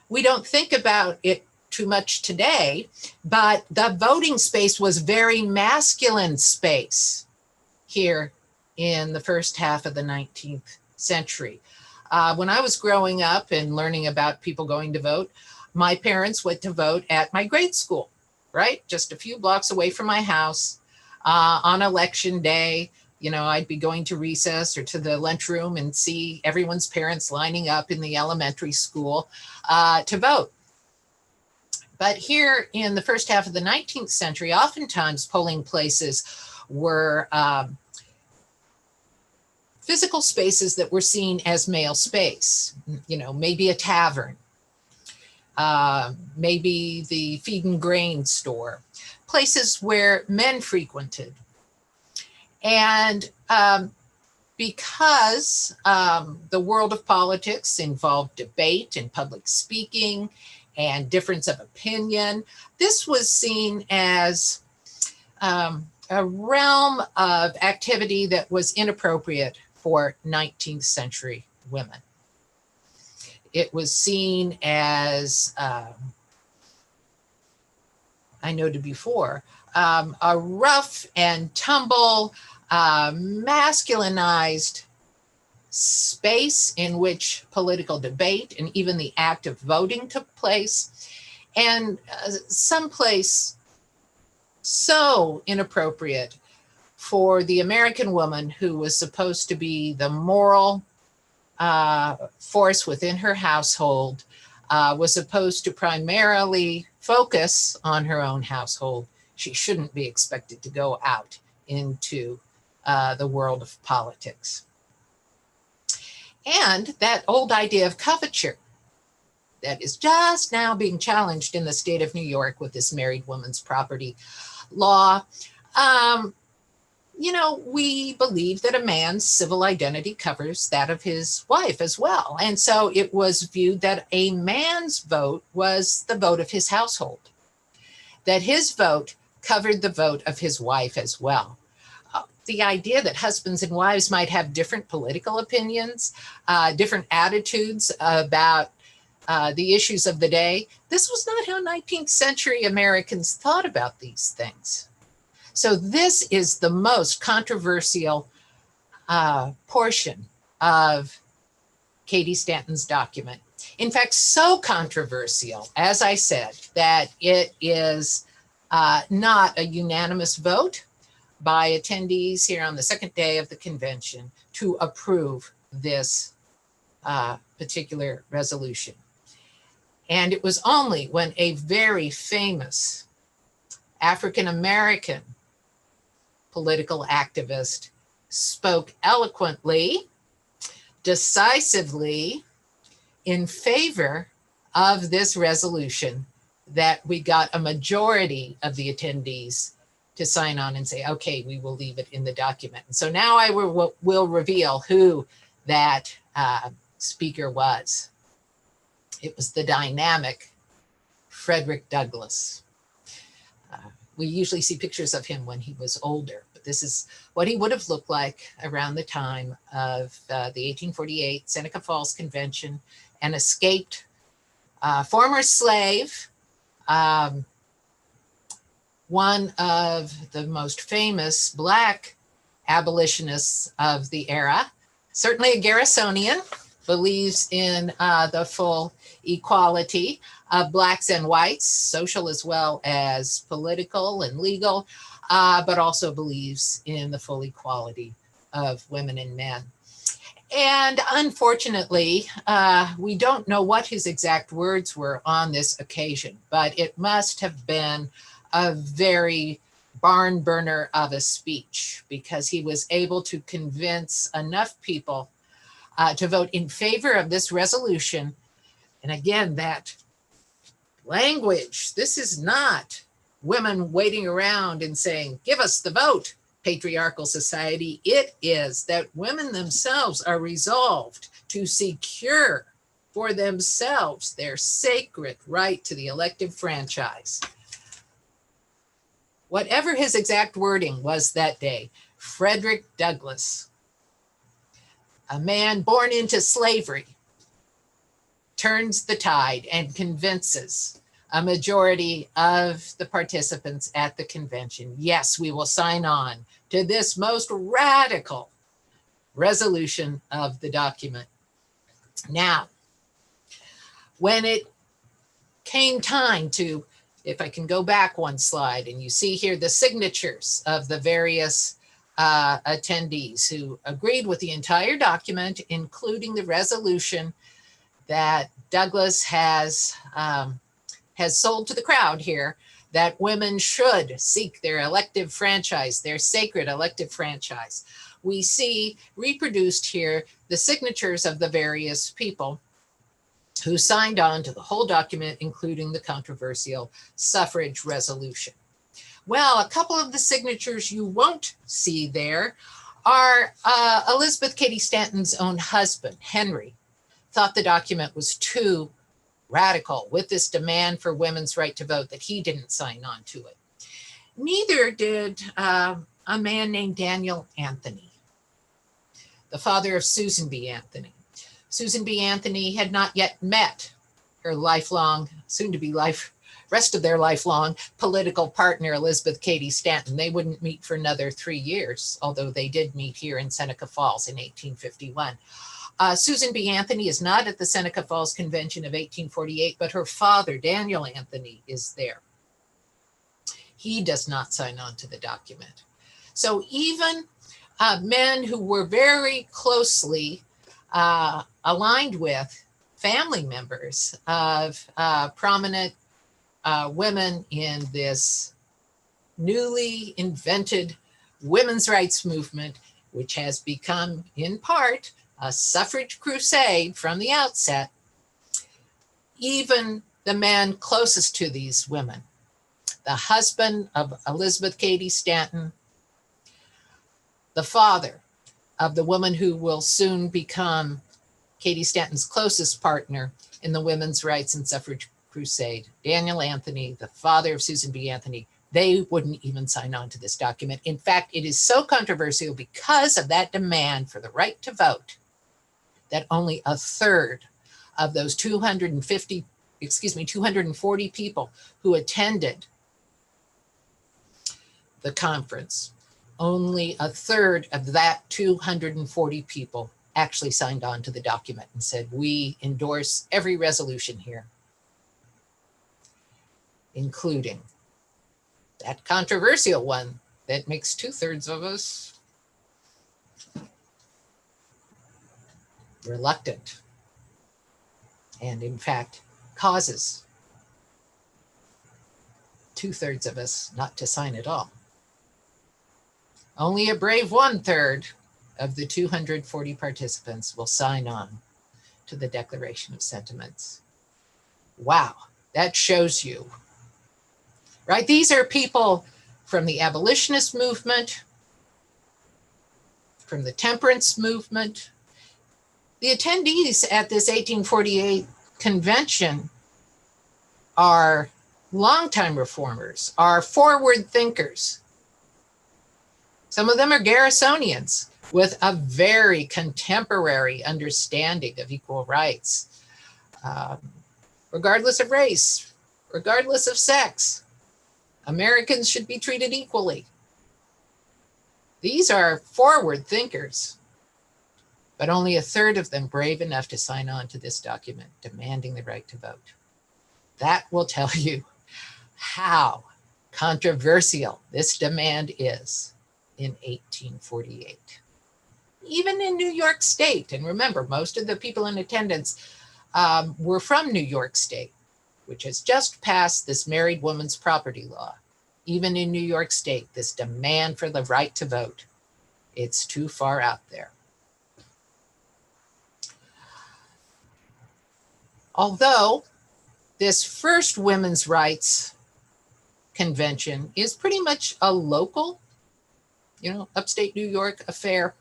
We don't think about it too much today, but the voting space was very masculine space here in the first half of the 19th century. When I was growing up and learning about people going to vote, my parents went to vote at my grade school, right? Just a few blocks away from my house on election day. You know, I'd be going to recess or to the lunchroom and see everyone's parents lining up in the elementary school to vote. But here in the first half of the 19th century, oftentimes polling places were physical spaces that were seen as male space. You know, maybe a tavern, maybe the feed and grain store, places where men frequented. And because the world of politics involved debate and public speaking and difference of opinion, this was seen as a realm of activity that was inappropriate for 19th century women. It was seen as, I noted before, a rough and tumble, masculinized space in which political debate and even the act of voting took place, and someplace so inappropriate for the American woman who was supposed to be the moral force within her household, was supposed to primarily focus on her own household. She shouldn't be expected to go out into the world of politics. And that old idea of coverture that is just now being challenged in the state of New York with this married woman's property law. We believe that a man's civil identity covers that of his wife as well. And so it was viewed that a man's vote was the vote of his household, that his vote covered the vote of his wife as well. The idea that husbands and wives might have different political opinions, different attitudes about the issues of the day, this was not how 19th century Americans thought about these things. So this is the most controversial portion of Katie Stanton's document. In fact, so controversial, as I said, that it is not a unanimous vote by attendees here on the second day of the convention to approve this particular resolution. And it was only when a very famous African-American political activist spoke eloquently, decisively in favor of this resolution that we got a majority of the attendees to sign on and say, okay, we will leave it in the document. And so now I will reveal who that speaker was. It was the dynamic Frederick Douglass. We usually see pictures of him when he was older, but this is what he would have looked like around the time of the 1848 Seneca Falls Convention, an escaped former slave, one of the most famous Black abolitionists of the era, certainly a Garrisonian, believes in the full equality of Blacks and whites, social as well as political and legal, but also believes in the full equality of women and men. And unfortunately, we don't know what his exact words were on this occasion, but it must have been a very barn burner of a speech, because he was able to convince enough people to vote in favor of this resolution. And again, that language, this is not women waiting around and saying, give us the vote, patriarchal society. It is that women themselves are resolved to secure for themselves their sacred right to the elective franchise. Whatever his exact wording was that day, Frederick Douglass, a man born into slavery, turns the tide and convinces a majority of the participants at the convention, yes, we will sign on to this most radical resolution of the document. Now, when it came time to, if I can go back one slide, and you see here the signatures of the various attendees who agreed with the entire document, including the resolution that Douglass has sold to the crowd here, that women should seek their elective franchise, their sacred elective franchise. We see reproduced here the signatures of the various people who signed on to the whole document, including the controversial suffrage resolution. Well, a couple of the signatures you won't see there are Elizabeth Cady Stanton's own husband, Henry, thought the document was too radical with this demand for women's right to vote that he didn't sign on to it. Neither did a man named Daniel Anthony, the father of Susan B. Anthony. Susan B. Anthony had not yet met her lifelong, soon-to-be rest of their lifelong political partner, Elizabeth Cady Stanton. They wouldn't meet for another 3 years, although they did meet here in Seneca Falls in 1851. Susan B. Anthony is not at the Seneca Falls Convention of 1848, but her father, Daniel Anthony, is there. He does not sign on to the document. So even men who were very closely aligned with family members of prominent women in this newly invented women's rights movement, which has become in part a suffrage crusade from the outset, even the men closest to these women, the husband of Elizabeth Cady Stanton, the father of the woman who will soon become Cady Stanton's closest partner in the women's rights and suffrage crusade, Daniel Anthony, the father of Susan B. Anthony, they wouldn't even sign on to this document. In fact, it is so controversial because of that demand for the right to vote that only a third of those 240 people who attended the conference, only a third of that 240 people actually signed on to the document and said, we endorse every resolution here, including that controversial one that makes 2/3 of us reluctant, and in fact causes 2/3 of us not to sign at all. Only a brave 1/3 of the 240 participants will sign on to the Declaration of Sentiments. Wow, that shows you, right? These are people from the Abolitionist Movement, from the Temperance Movement. The attendees at this 1848 convention are longtime reformers, are forward thinkers. Some of them are Garrisonians with a very contemporary understanding of equal rights, regardless of race, regardless of sex. Americans should be treated equally. These are forward thinkers, but only a third of them brave enough to sign on to this document demanding the right to vote. That will tell you how controversial this demand is in 1848. Even in New York State, and remember, most of the people in attendance were from New York State, which has just passed this married woman's property law. Even in New York State, this demand for the right to vote, it's too far out there. Although this first women's rights convention is pretty much a local, upstate New York affair,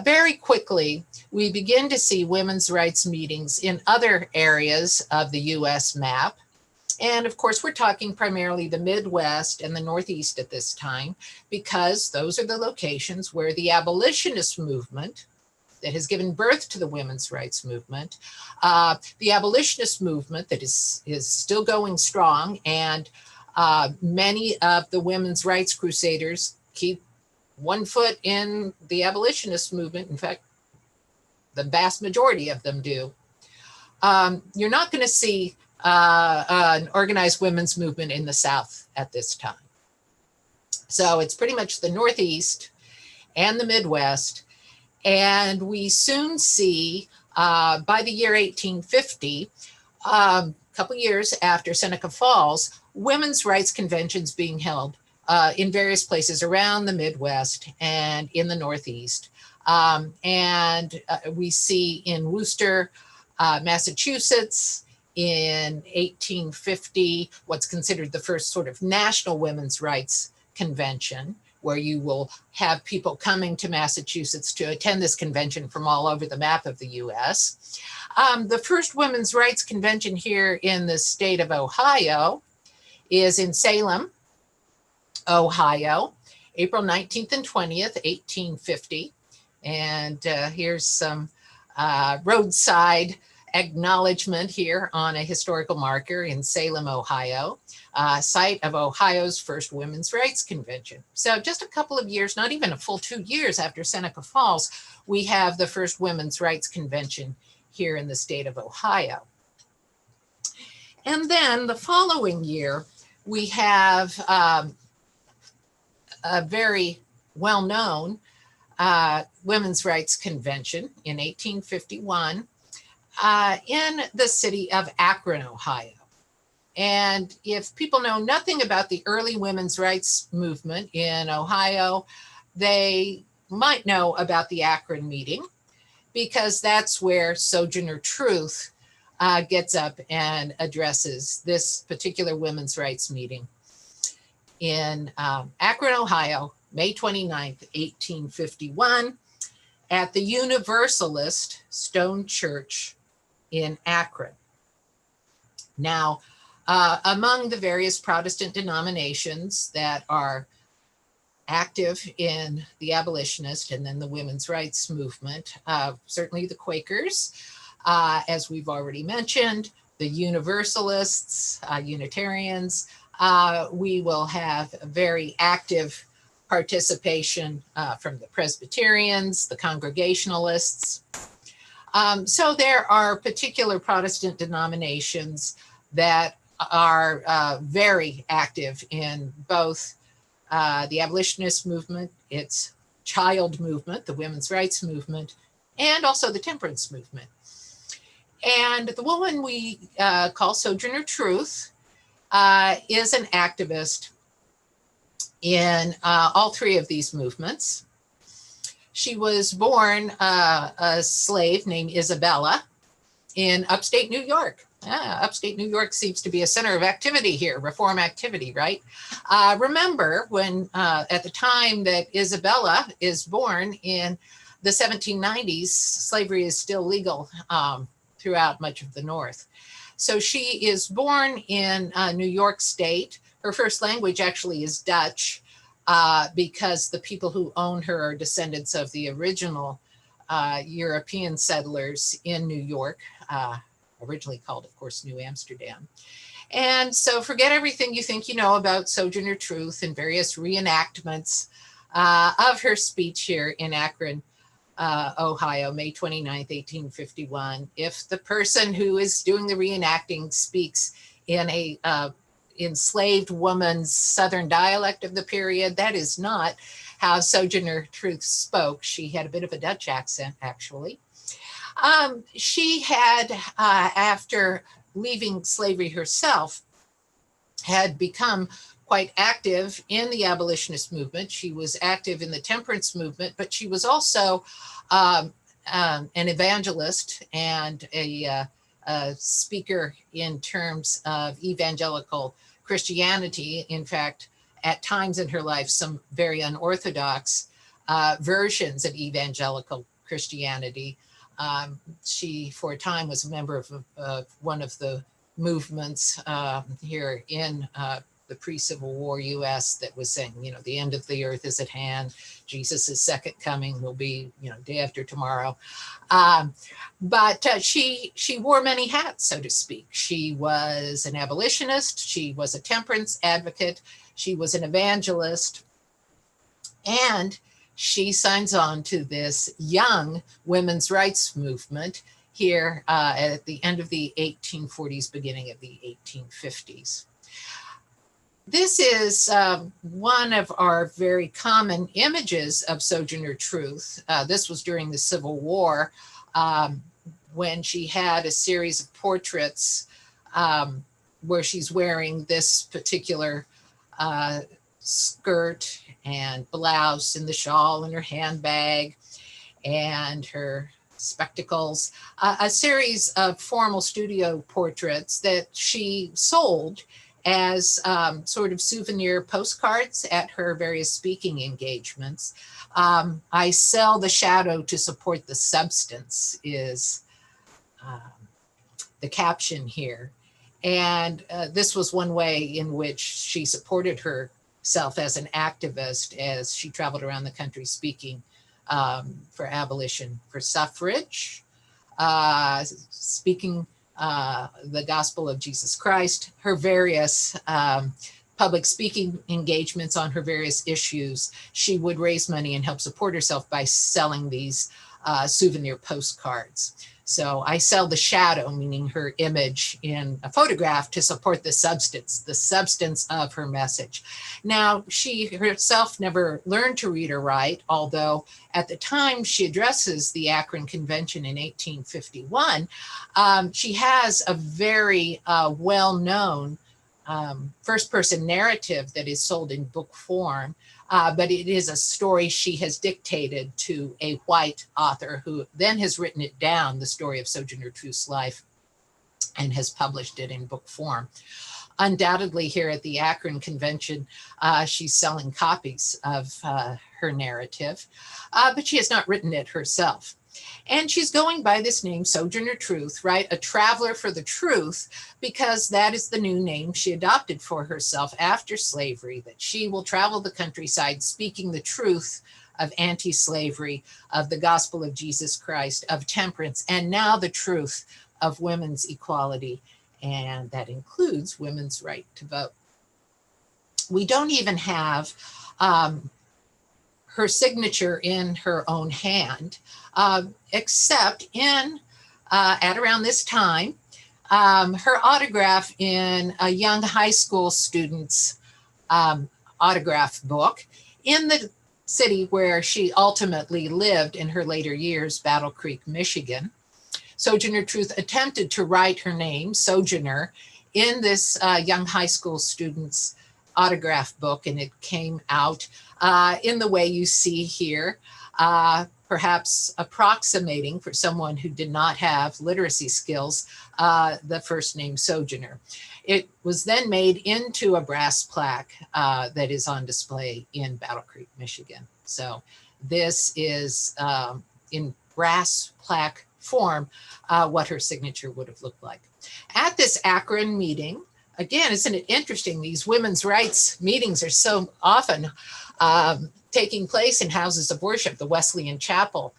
very quickly, we begin to see women's rights meetings in other areas of the US map. And of course, we're talking primarily the Midwest and the Northeast at this time, because those are the locations where the Abolitionist Movement that has given birth to the women's rights movement, the Abolitionist Movement that is still going strong, and many of the women's rights crusaders keep one foot in the Abolitionist Movement. In fact, the vast majority of them do. You're not going to see an organized women's movement in the South at this time. So it's pretty much the Northeast and the Midwest. And we soon see, by the year 1850, a couple years after Seneca Falls, women's rights conventions being held in various places around the Midwest and in the Northeast. And we see in Worcester, Massachusetts, in 1850, what's considered the first sort of national women's rights convention, where you will have people coming to Massachusetts to attend this convention from all over the map of the US. The first women's rights convention here in the state of Ohio is in Salem, Ohio, April 19th and 20th, 1850. And here's some roadside acknowledgement here on a historical marker in Salem, Ohio, site of Ohio's first women's rights convention. So just a couple of years, not even a full 2 years after Seneca Falls, we have the first women's rights convention here in the state of Ohio. And then the following year, we have a very well-known women's rights convention in 1851 in the city of Akron, Ohio. And if people know nothing about the early women's rights movement in Ohio, they might know about the Akron meeting, because that's where Sojourner Truth gets up and addresses this particular women's rights meeting in Akron, Ohio, May 29th, 1851, at the Universalist Stone Church in Akron. Now, among the various Protestant denominations that are active in the abolitionist and then the women's rights movement, certainly the Quakers, as we've already mentioned, the Universalists, Unitarians, we will have a very active participation from the Presbyterians, the Congregationalists. So there are particular Protestant denominations that are very active in both the abolitionist movement, its child movement, the women's rights movement, and also the temperance movement. And the woman we call Sojourner Truth is an activist in all three of these movements. She was born a slave named Isabella in upstate New York. Upstate New York seems to be a center of activity here, reform activity, right? Remember when at the time that Isabella is born in the 1790s, slavery is still legal throughout much of the North. So she is born in New York State. Her first language actually is Dutch because the people who own her are descendants of the original European settlers in New York, originally called, of course, New Amsterdam. And so forget everything you think you know about Sojourner Truth and various reenactments of her speech here in Akron, Ohio, May 29th, 1851. If the person who is doing the reenacting speaks in a enslaved woman's Southern dialect of the period, that is not how Sojourner Truth spoke. She had a bit of a Dutch accent, actually. She had, after leaving slavery herself, had become quite active in the abolitionist movement. She was active in the temperance movement, but she was also an evangelist and a speaker in terms of evangelical Christianity. In fact, at times in her life, some very unorthodox versions of evangelical Christianity. She, for a time, was a member of one of the movements here in the pre-Civil War U.S. that was saying, you know, the end of the earth is at hand. Jesus' second coming will be, you know, day after tomorrow. But she wore many hats, so to speak. She was an abolitionist. She was a temperance advocate. She was an evangelist. And she signs on to this young women's rights movement here at the end of the 1840s, beginning of the 1850s. This is one of our very common images of Sojourner Truth. This was during the Civil War when she had a series of portraits where she's wearing this particular skirt and blouse and the shawl and her handbag and her spectacles, a series of formal studio portraits that she sold as sort of souvenir postcards at her various speaking engagements. I sell the shadow to support the substance is the caption here. And this was one way in which she supported herself as an activist as she traveled around the country speaking for abolition, for suffrage, speaking the gospel of Jesus Christ, her various public speaking engagements on her various issues. She would raise money and help support herself by selling these souvenir postcards. So I sell the shadow, meaning her image in a photograph, to support the substance of her message. Now, she herself never learned to read or write, although at the time she addresses the Akron Convention in 1851, she has a very well-known first-person narrative that is sold in book form. But it is a story she has dictated to a white author who then has written it down, the story of Sojourner Truth's life, and has published it in book form. Undoubtedly here at the Akron Convention, she's selling copies of her narrative, but she has not written it herself. And she's going by this name, Sojourner Truth, right? A traveler for the truth, because that is the new name she adopted for herself after slavery, that she will travel the countryside speaking the truth of anti-slavery, of the gospel of Jesus Christ, of temperance, and now the truth of women's equality. And that includes women's right to vote. We don't even have her signature in her own hand, except in, at around this time, her autograph in a young high school student's autograph book in the city where she ultimately lived in her later years, Battle Creek, Michigan. Sojourner Truth attempted to write her name, Sojourner, in this young high school student's autograph book, and it came out in the way you see here, perhaps approximating, for someone who did not have literacy skills, the first name Sojourner. It was then made into a brass plaque that is on display in Battle Creek, Michigan. So this is in brass plaque form what her signature would have looked like. At this Akron meeting, again, isn't it interesting? These women's rights meetings are so often taking place in houses of worship. The Wesleyan Chapel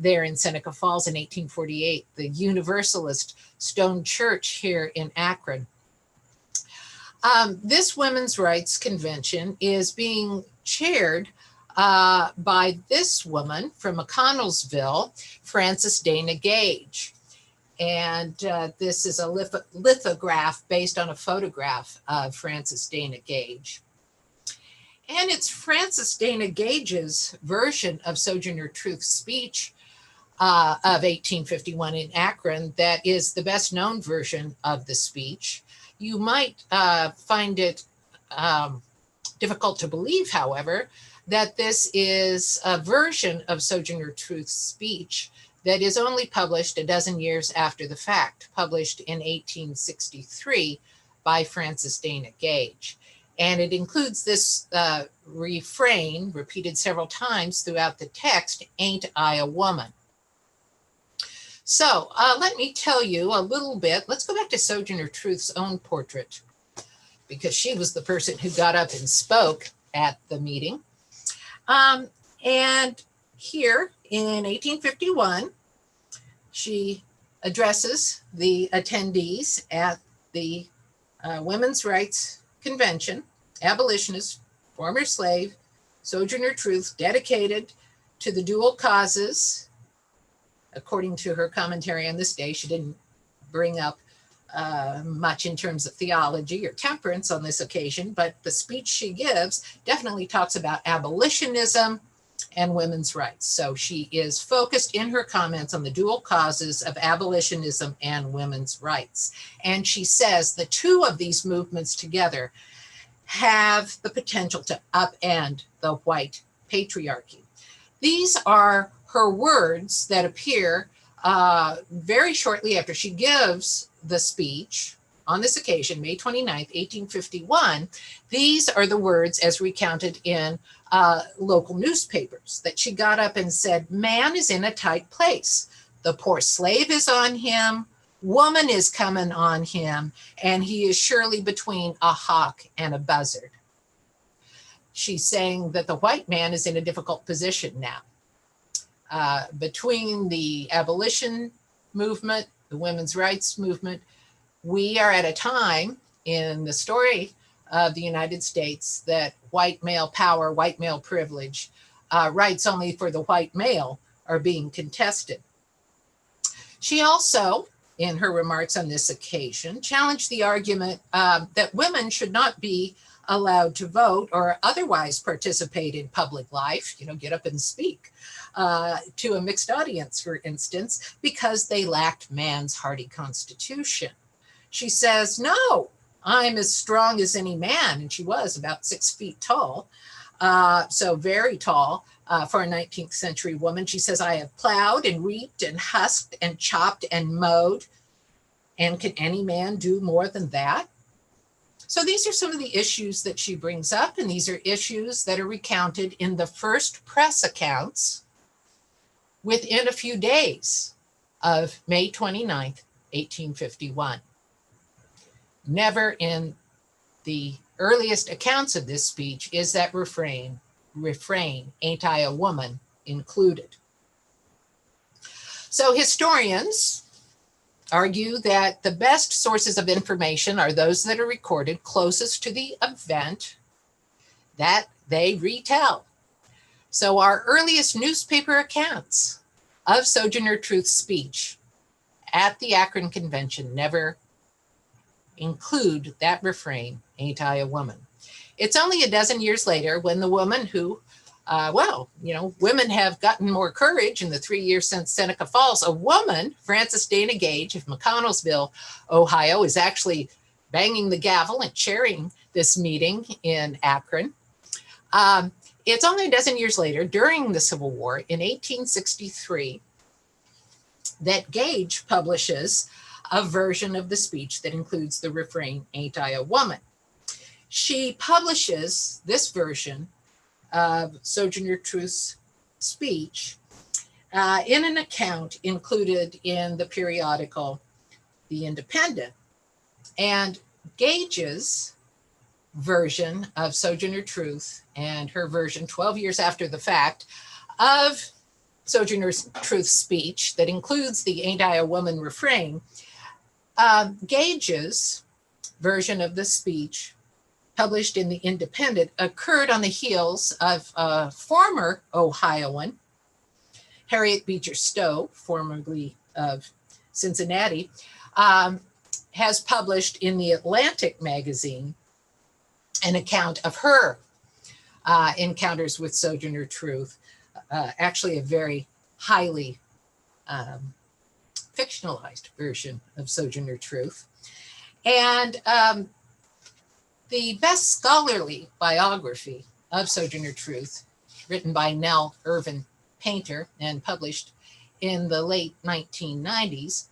there in Seneca Falls in 1848, the Universalist stone church here in Akron. This women's rights convention is being chaired by this woman from McConnellsville, Frances Dana Gage. And this is a lithograph based on a photograph of Frances Dana Gage. And it's Frances Dana Gage's version of Sojourner Truth's speech of 1851 in Akron that is the best known version of the speech. You might find it difficult to believe, however, that this is a version of Sojourner Truth's speech that is only published a dozen years after the fact, published in 1863 by Frances Dana Gage. And it includes this refrain repeated several times throughout the text, "Ain't I a woman?" So let me tell you a little bit. Let's go back to Sojourner Truth's own portrait, because she was the person who got up and spoke at the meeting. And here in 1851, she addresses the attendees at the Women's Rights Convention, Abolitionist, former slave, Sojourner Truth, dedicated to the dual causes. According to her commentary on this day, she didn't bring up much in terms of theology or temperance on this occasion, but the speech she gives definitely talks about abolitionism and women's rights. So she is focused in her comments on the dual causes of abolitionism and women's rights. And she says the two of these movements together have the potential to upend the white patriarchy. These are her words that appear very shortly after she gives the speech on this occasion, May 29th, 1851. These are the words as recounted in local newspapers, that she got up and said, "Man is in a tight place. The poor slave is on him. Woman is coming on him, and he is surely between a hawk and a buzzard." She's saying that the white man is in a difficult position now. Between the abolition movement, the women's rights movement. We are at a time in the story of the United States that white male power, white male privilege, rights only for the white male are being contested. She also, in her remarks on this occasion, challenged the argument that women should not be allowed to vote or otherwise participate in public life, get up and speak to a mixed audience, for instance, because they lacked man's hardy constitution. She says, no, I'm as strong as any man. And she was about 6 feet tall, so very tall for a 19th century woman. She says, I have plowed and reaped and husked and chopped and mowed. And can any man do more than that? So these are some of the issues that she brings up, and these are issues that are recounted in the first press accounts within a few days of May 29th, 1851. Never in the earliest accounts of this speech is that refrain, ain't I a woman, included. So historians argue that the best sources of information are those that are recorded closest to the event that they retell. So our earliest newspaper accounts of Sojourner Truth's speech at the Akron Convention never include that refrain, ain't I a woman? It's only a dozen years later when the woman who, women have gotten more courage in the 3 years since Seneca Falls. A woman, Frances Dana Gage of McConnellsville, Ohio, is actually banging the gavel and chairing this meeting in Akron. It's only a dozen years later, during the Civil War in 1863, that Gage publishes a version of the speech that includes the refrain, ain't I a woman? She publishes this version of Sojourner Truth's speech in an account included in the periodical The Independent. And Gage's version of Sojourner Truth and her version 12 years after the fact of Sojourner Truth's speech that includes the ain't I a woman refrain, Gage's version of the speech published in The Independent occurred on the heels of a former Ohioan, Harriet Beecher Stowe, formerly of Cincinnati, has published in the Atlantic magazine an account of her encounters with Sojourner Truth, actually a very highly fictionalized version of Sojourner Truth. And the best scholarly biography of Sojourner Truth, written by Nell Irvin Painter and published in the late 1990s,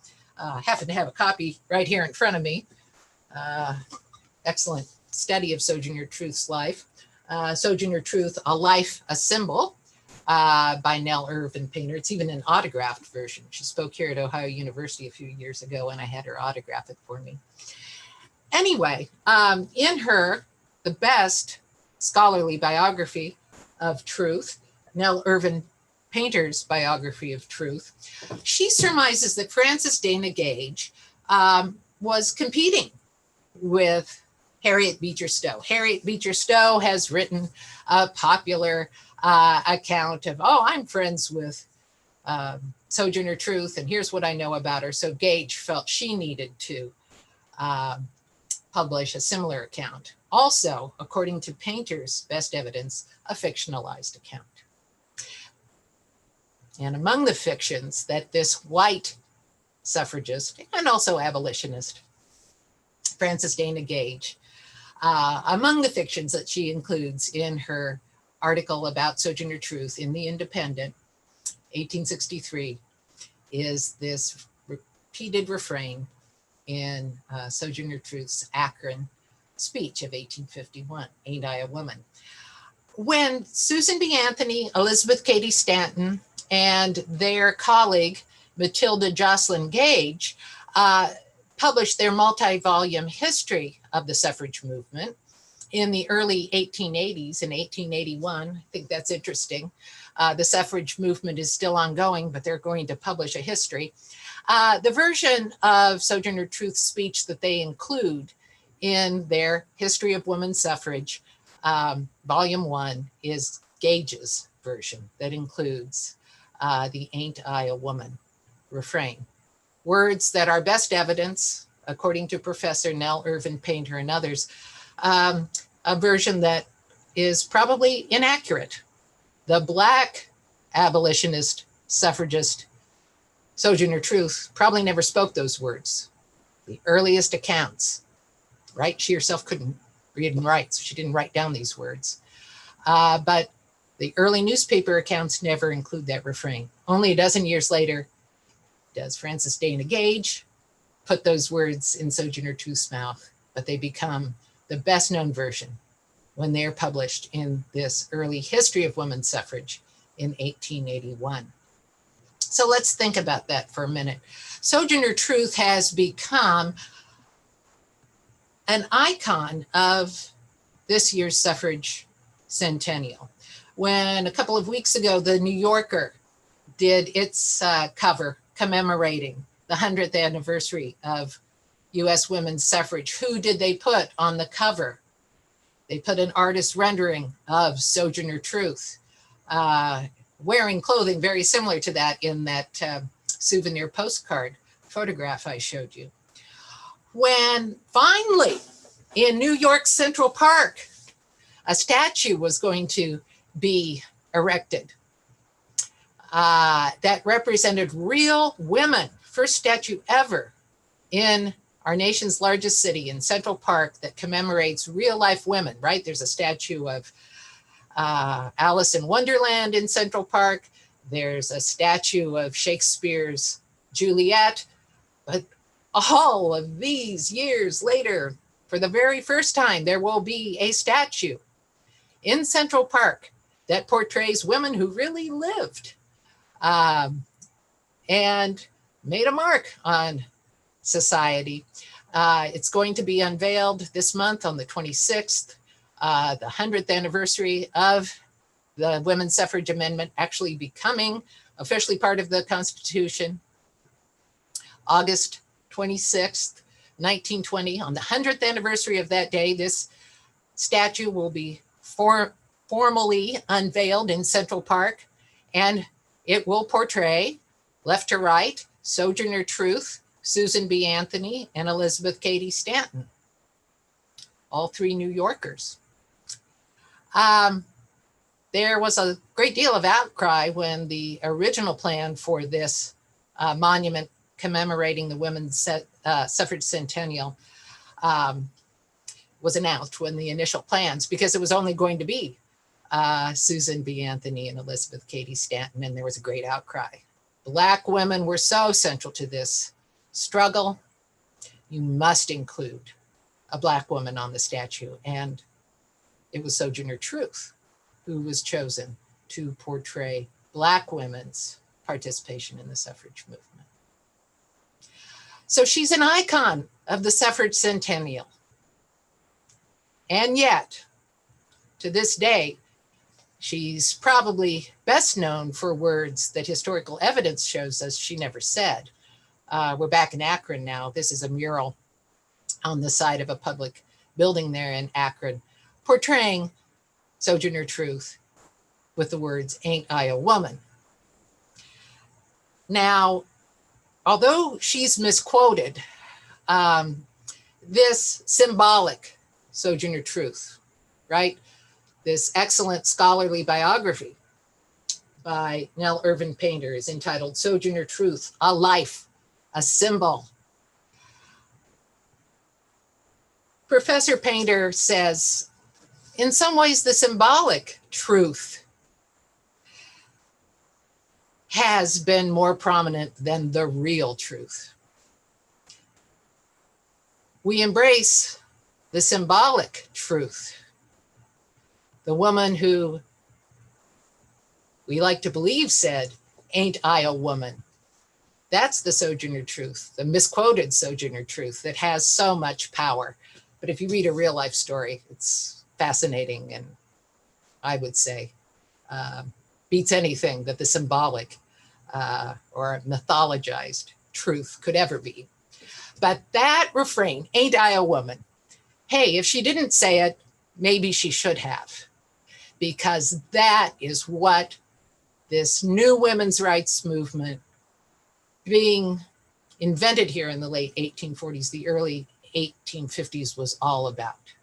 happen to have a copy right here in front of me. Excellent study of Sojourner Truth's life. Sojourner Truth, A Life, a Symbol, by Nell Irvin Painter. It's even an autographed version. She spoke here at Ohio University a few years ago, and I had her autograph it for me. Anyway, in her, the best scholarly biography of Truth, Nell Irvin Painter's biography of Truth, she surmises that Frances Dana Gage was competing with Harriet Beecher Stowe. Harriet Beecher Stowe has written a popular account of, I'm friends with Sojourner Truth, and here's what I know about her. So Gage felt she needed to publish a similar account. Also, according to Painter's best evidence, a fictionalized account. And among the fictions that this white suffragist and also abolitionist, Frances Dana Gage, among the fictions that she includes in her article about Sojourner Truth in The Independent, 1863, is this repeated refrain in Sojourner Truth's Akron speech of 1851, ain't I a woman? When Susan B. Anthony, Elizabeth Cady Stanton, and their colleague, Matilda Jocelyn Gage, published their multi-volume history of the suffrage movement in the early 1880s, in 1881, I think that's interesting. The suffrage movement is still ongoing, but they're going to publish a history. The version of Sojourner Truth's speech that they include in their History of Women's Suffrage, Volume 1, is Gage's version that includes the "Ain't I a Woman" refrain. Words that are best evidence, according to Professor Nell Irvin Painter and others, a version that is probably inaccurate. The Black abolitionist suffragist Sojourner Truth probably never spoke those words. The earliest accounts, right? She herself couldn't read and write, so she didn't write down these words. But the early newspaper accounts never include that refrain. Only a dozen years later does Frances Dana Gage put those words in Sojourner Truth's mouth, but they become the best known version when they're published in this early History of Women's Suffrage in 1881. So let's think about that for a minute. Sojourner Truth has become an icon of this year's suffrage centennial. When a couple of weeks ago, the New Yorker did its cover commemorating the 100th anniversary of US women's suffrage, who did they put on the cover? They put an artist rendering of Sojourner Truth, wearing clothing very similar to that in that souvenir postcard photograph I showed you. When finally in New York Central Park, a statue was going to be erected that represented real women, first statue ever in our nation's largest city, in Central Park, that commemorates real life women, right? There's a statue of Alice in Wonderland in Central Park. There's a statue of Shakespeare's Juliet. But all of these years later, for the very first time, there will be a statue in Central Park that portrays women who really lived and made a mark on society. It's going to be unveiled this month on the 26th, the 100th anniversary of the Women's Suffrage Amendment actually becoming officially part of the Constitution. August 26th, 1920, on the 100th anniversary of that day, this statue will be formally unveiled in Central Park, and it will portray, left to right, Sojourner Truth, Susan B. Anthony, and Elizabeth Cady Stanton, all three New Yorkers. There was a great deal of outcry when the original plan for this monument commemorating the women's suffrage centennial was announced, when the initial plans, because it was only going to be Susan B. Anthony and Elizabeth Cady Stanton, and there was a great outcry. Black women were so central to this struggle. You must include a Black woman on the statue, and it was Sojourner Truth who was chosen to portray Black women's participation in the suffrage movement. So she's an icon of the suffrage centennial. And yet, to this day, she's probably best known for words that historical evidence shows us she never said. We're back in Akron now. This is a mural on the side of a public building there in Akron, portraying Sojourner Truth with the words, "Ain't I a woman?" Now, although she's misquoted, this symbolic Sojourner Truth, right? This excellent scholarly biography by Nell Irvin Painter is entitled Sojourner Truth, A Life, a Symbol. Professor Painter says, in some ways, the symbolic truth has been more prominent than the real truth. We embrace the symbolic truth, the woman who we like to believe said, "Ain't I a woman?" That's the Sojourner Truth, the misquoted Sojourner Truth that has so much power. But if you read a real life story, it's fascinating, and I would say beats anything that the symbolic or mythologized truth could ever be. But that refrain, "Ain't I a woman?" Hey, if she didn't say it, maybe she should have, because that is what this new women's rights movement being invented here in the late 1840s, the early 1850s was all about.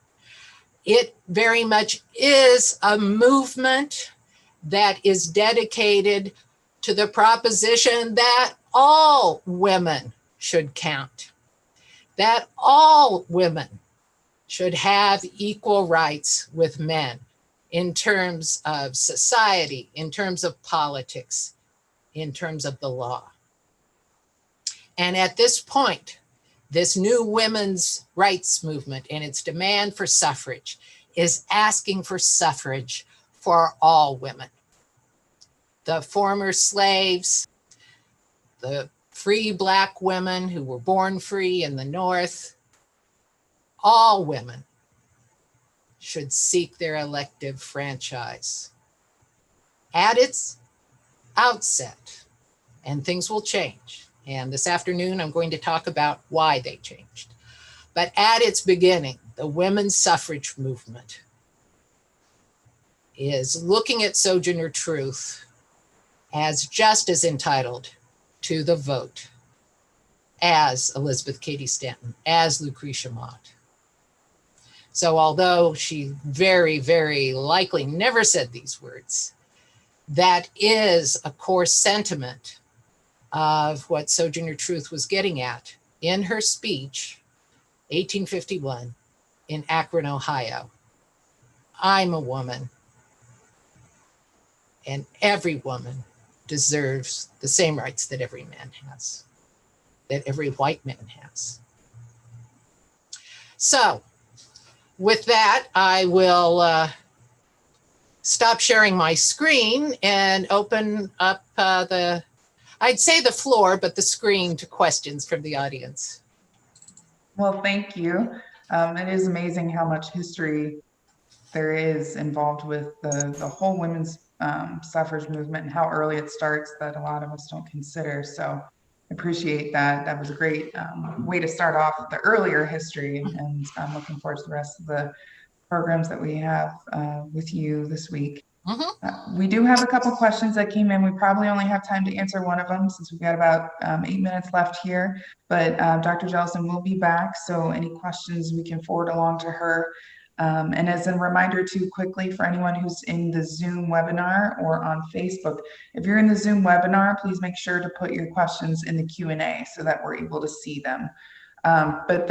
It very much is a movement that is dedicated to the proposition that all women should count, that all women should have equal rights with men in terms of society, in terms of politics, in terms of the law. And at this point, this new women's rights movement and its demand for suffrage is asking for suffrage for all women. The former slaves, the free Black women who were born free in the North, all women should seek their elective franchise at its outset, and things will change. And this afternoon, I'm going to talk about why they changed. But at its beginning, the women's suffrage movement is looking at Sojourner Truth as just as entitled to the vote as Elizabeth Cady Stanton, as Lucretia Mott. So although she very, very likely never said these words, that is a core sentiment of what Sojourner Truth was getting at in her speech, 1851, in Akron, Ohio. I'm a woman, and every woman deserves the same rights that every man has, that every white man has. So with that, I will stop sharing my screen and open up I'd say the floor, but the screen to questions from the audience. Well, thank you. It is amazing how much history there is involved with the whole women's suffrage movement and how early it starts that a lot of us don't consider. So I appreciate that. That was a great way to start off the earlier history, and I'm looking forward to the rest of the programs that we have with you this week. We do have a couple questions that came in. We probably only have time to answer one of them since we've got about 8 minutes left here, but Dr. Jellison will be back, so any questions we can forward along to her. And as a reminder too, quickly, for anyone who's in the Zoom webinar or on Facebook, if you're in the Zoom webinar, please make sure to put your questions in the Q&A so that we're able to see them. But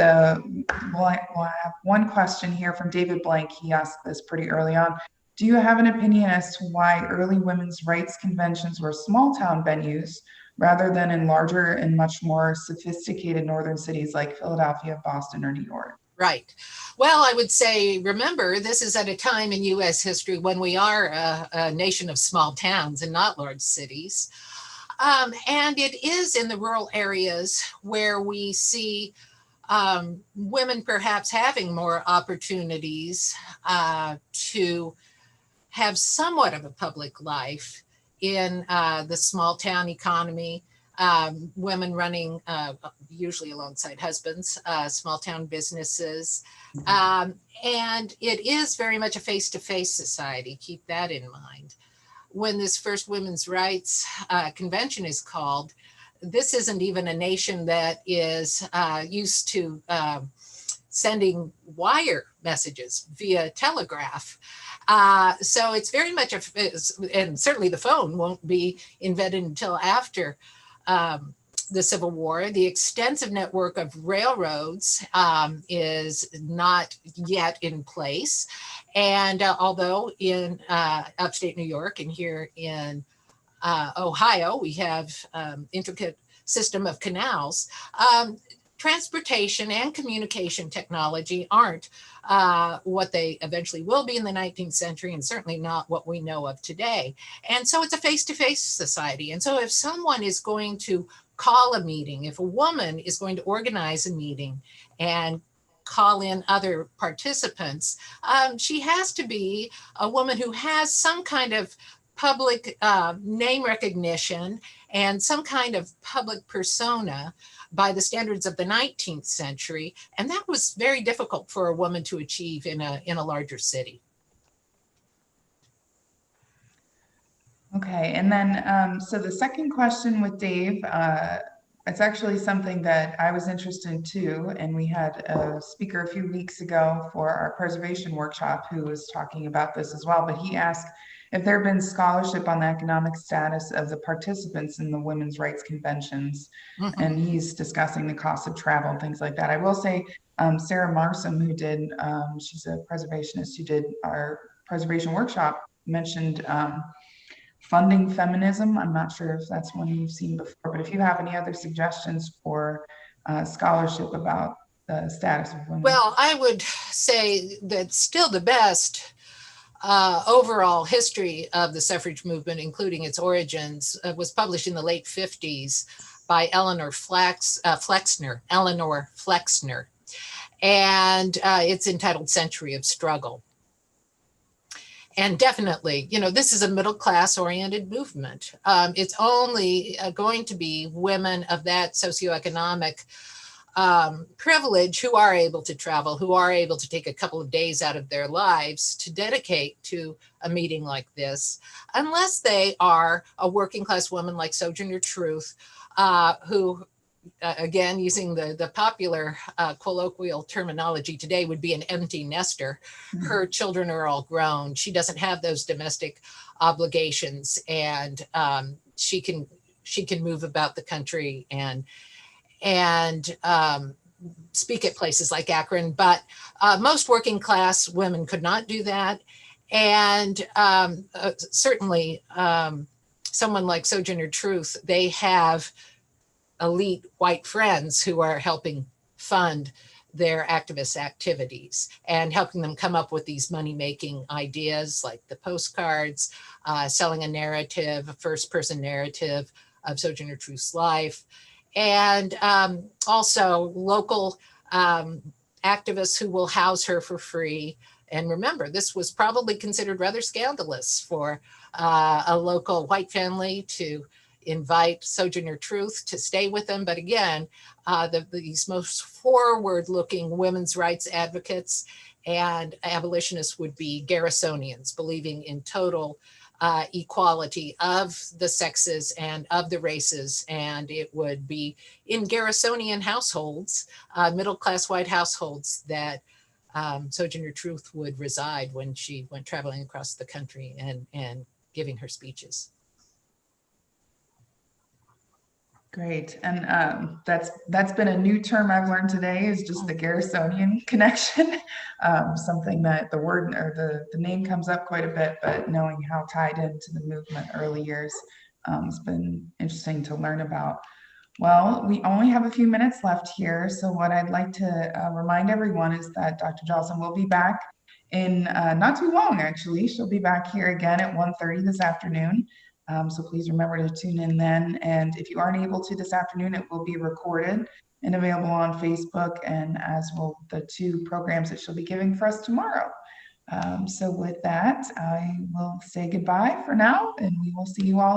we'll have one question here from David Blank. He asked this pretty early on. Do you have an opinion as to why early women's rights conventions were small town venues rather than in larger and much more sophisticated northern cities like Philadelphia, Boston, or New York? Right. Well, I would say, remember, this is at a time in U.S. history when we are a nation of small towns and not large cities. And it is in the rural areas where we see women perhaps having more opportunities to have somewhat of a public life in the small town economy, women running usually alongside husbands, small town businesses. And it is very much a face-to-face society. Keep that in mind. When this first women's rights convention is called, this isn't even a nation that is used to sending wire messages via telegraph. So it's very much, and certainly the phone won't be invented until after the Civil War. The extensive network of railroads is not yet in place. And although in upstate New York and here in Ohio, we have intricate system of canals, transportation and communication technology aren't what they eventually will be in the 19th century, and certainly not what we know of today. And so it's a face-to-face society. And so if someone is going to call a meeting, if a woman is going to organize a meeting and call in other participants, she has to be a woman who has some kind of public name recognition and some kind of public persona by the standards of the 19th century. And that was very difficult for a woman to achieve in a larger city. Okay, and then so the second question with Dave, it's actually something that I was interested in too, and we had a speaker a few weeks ago for our preservation workshop who was talking about this as well, but he asked if there had been scholarship on the economic status of the participants in the women's rights conventions, and he's discussing the cost of travel and things like that. I will say Sarah Marsom, who did, she's a preservationist who did our preservation workshop, mentioned funding feminism. I'm not sure if that's one you've seen before, but if you have any other suggestions for scholarship about the status of women. Well, I would say that still the best overall history of the suffrage movement, including its origins, was published in the late 50s by Eleanor Flexner. And it's entitled Century of Struggle. And definitely, this is a middle-class oriented movement. It's only going to be women of that socioeconomic privilege who are able to travel, who are able to take a couple of days out of their lives to dedicate to a meeting like this, unless they are a working class woman like Sojourner Truth, who, again, using the popular colloquial terminology today, would be an empty nester. Her children are all grown. She doesn't have those domestic obligations, and she can move about the country and speak at places like Akron. But most working class women could not do that, and certainly someone like Sojourner Truth, they have elite white friends who are helping fund their activist activities and helping them come up with these money-making ideas like the postcards, selling a narrative, a first-person narrative of Sojourner Truth's life, and also local activists who will house her for free. And remember, this was probably considered rather scandalous for a local white family to invite Sojourner Truth to stay with them. But again, these most forward-looking women's rights advocates and abolitionists would be Garrisonians, believing in total equality of the sexes and of the races. And it would be in Garrisonian households, middle-class white households, that Sojourner Truth would reside when she went traveling across the country and giving her speeches. Great. And that's been a new term I've learned today, is just the Garrisonian connection. Something that the word or the name comes up quite a bit, but knowing how tied into the movement early years has been interesting to learn about. Well, we only have a few minutes left here. So what I'd like to remind everyone is that Dr. Jellison will be back in not too long, actually. She'll be back here again at 1:30 this afternoon. So please remember to tune in then. And if you aren't able to this afternoon, it will be recorded and available on Facebook, and as will the two programs that she'll be giving for us tomorrow. So with that, I will say goodbye for now, and we will see you all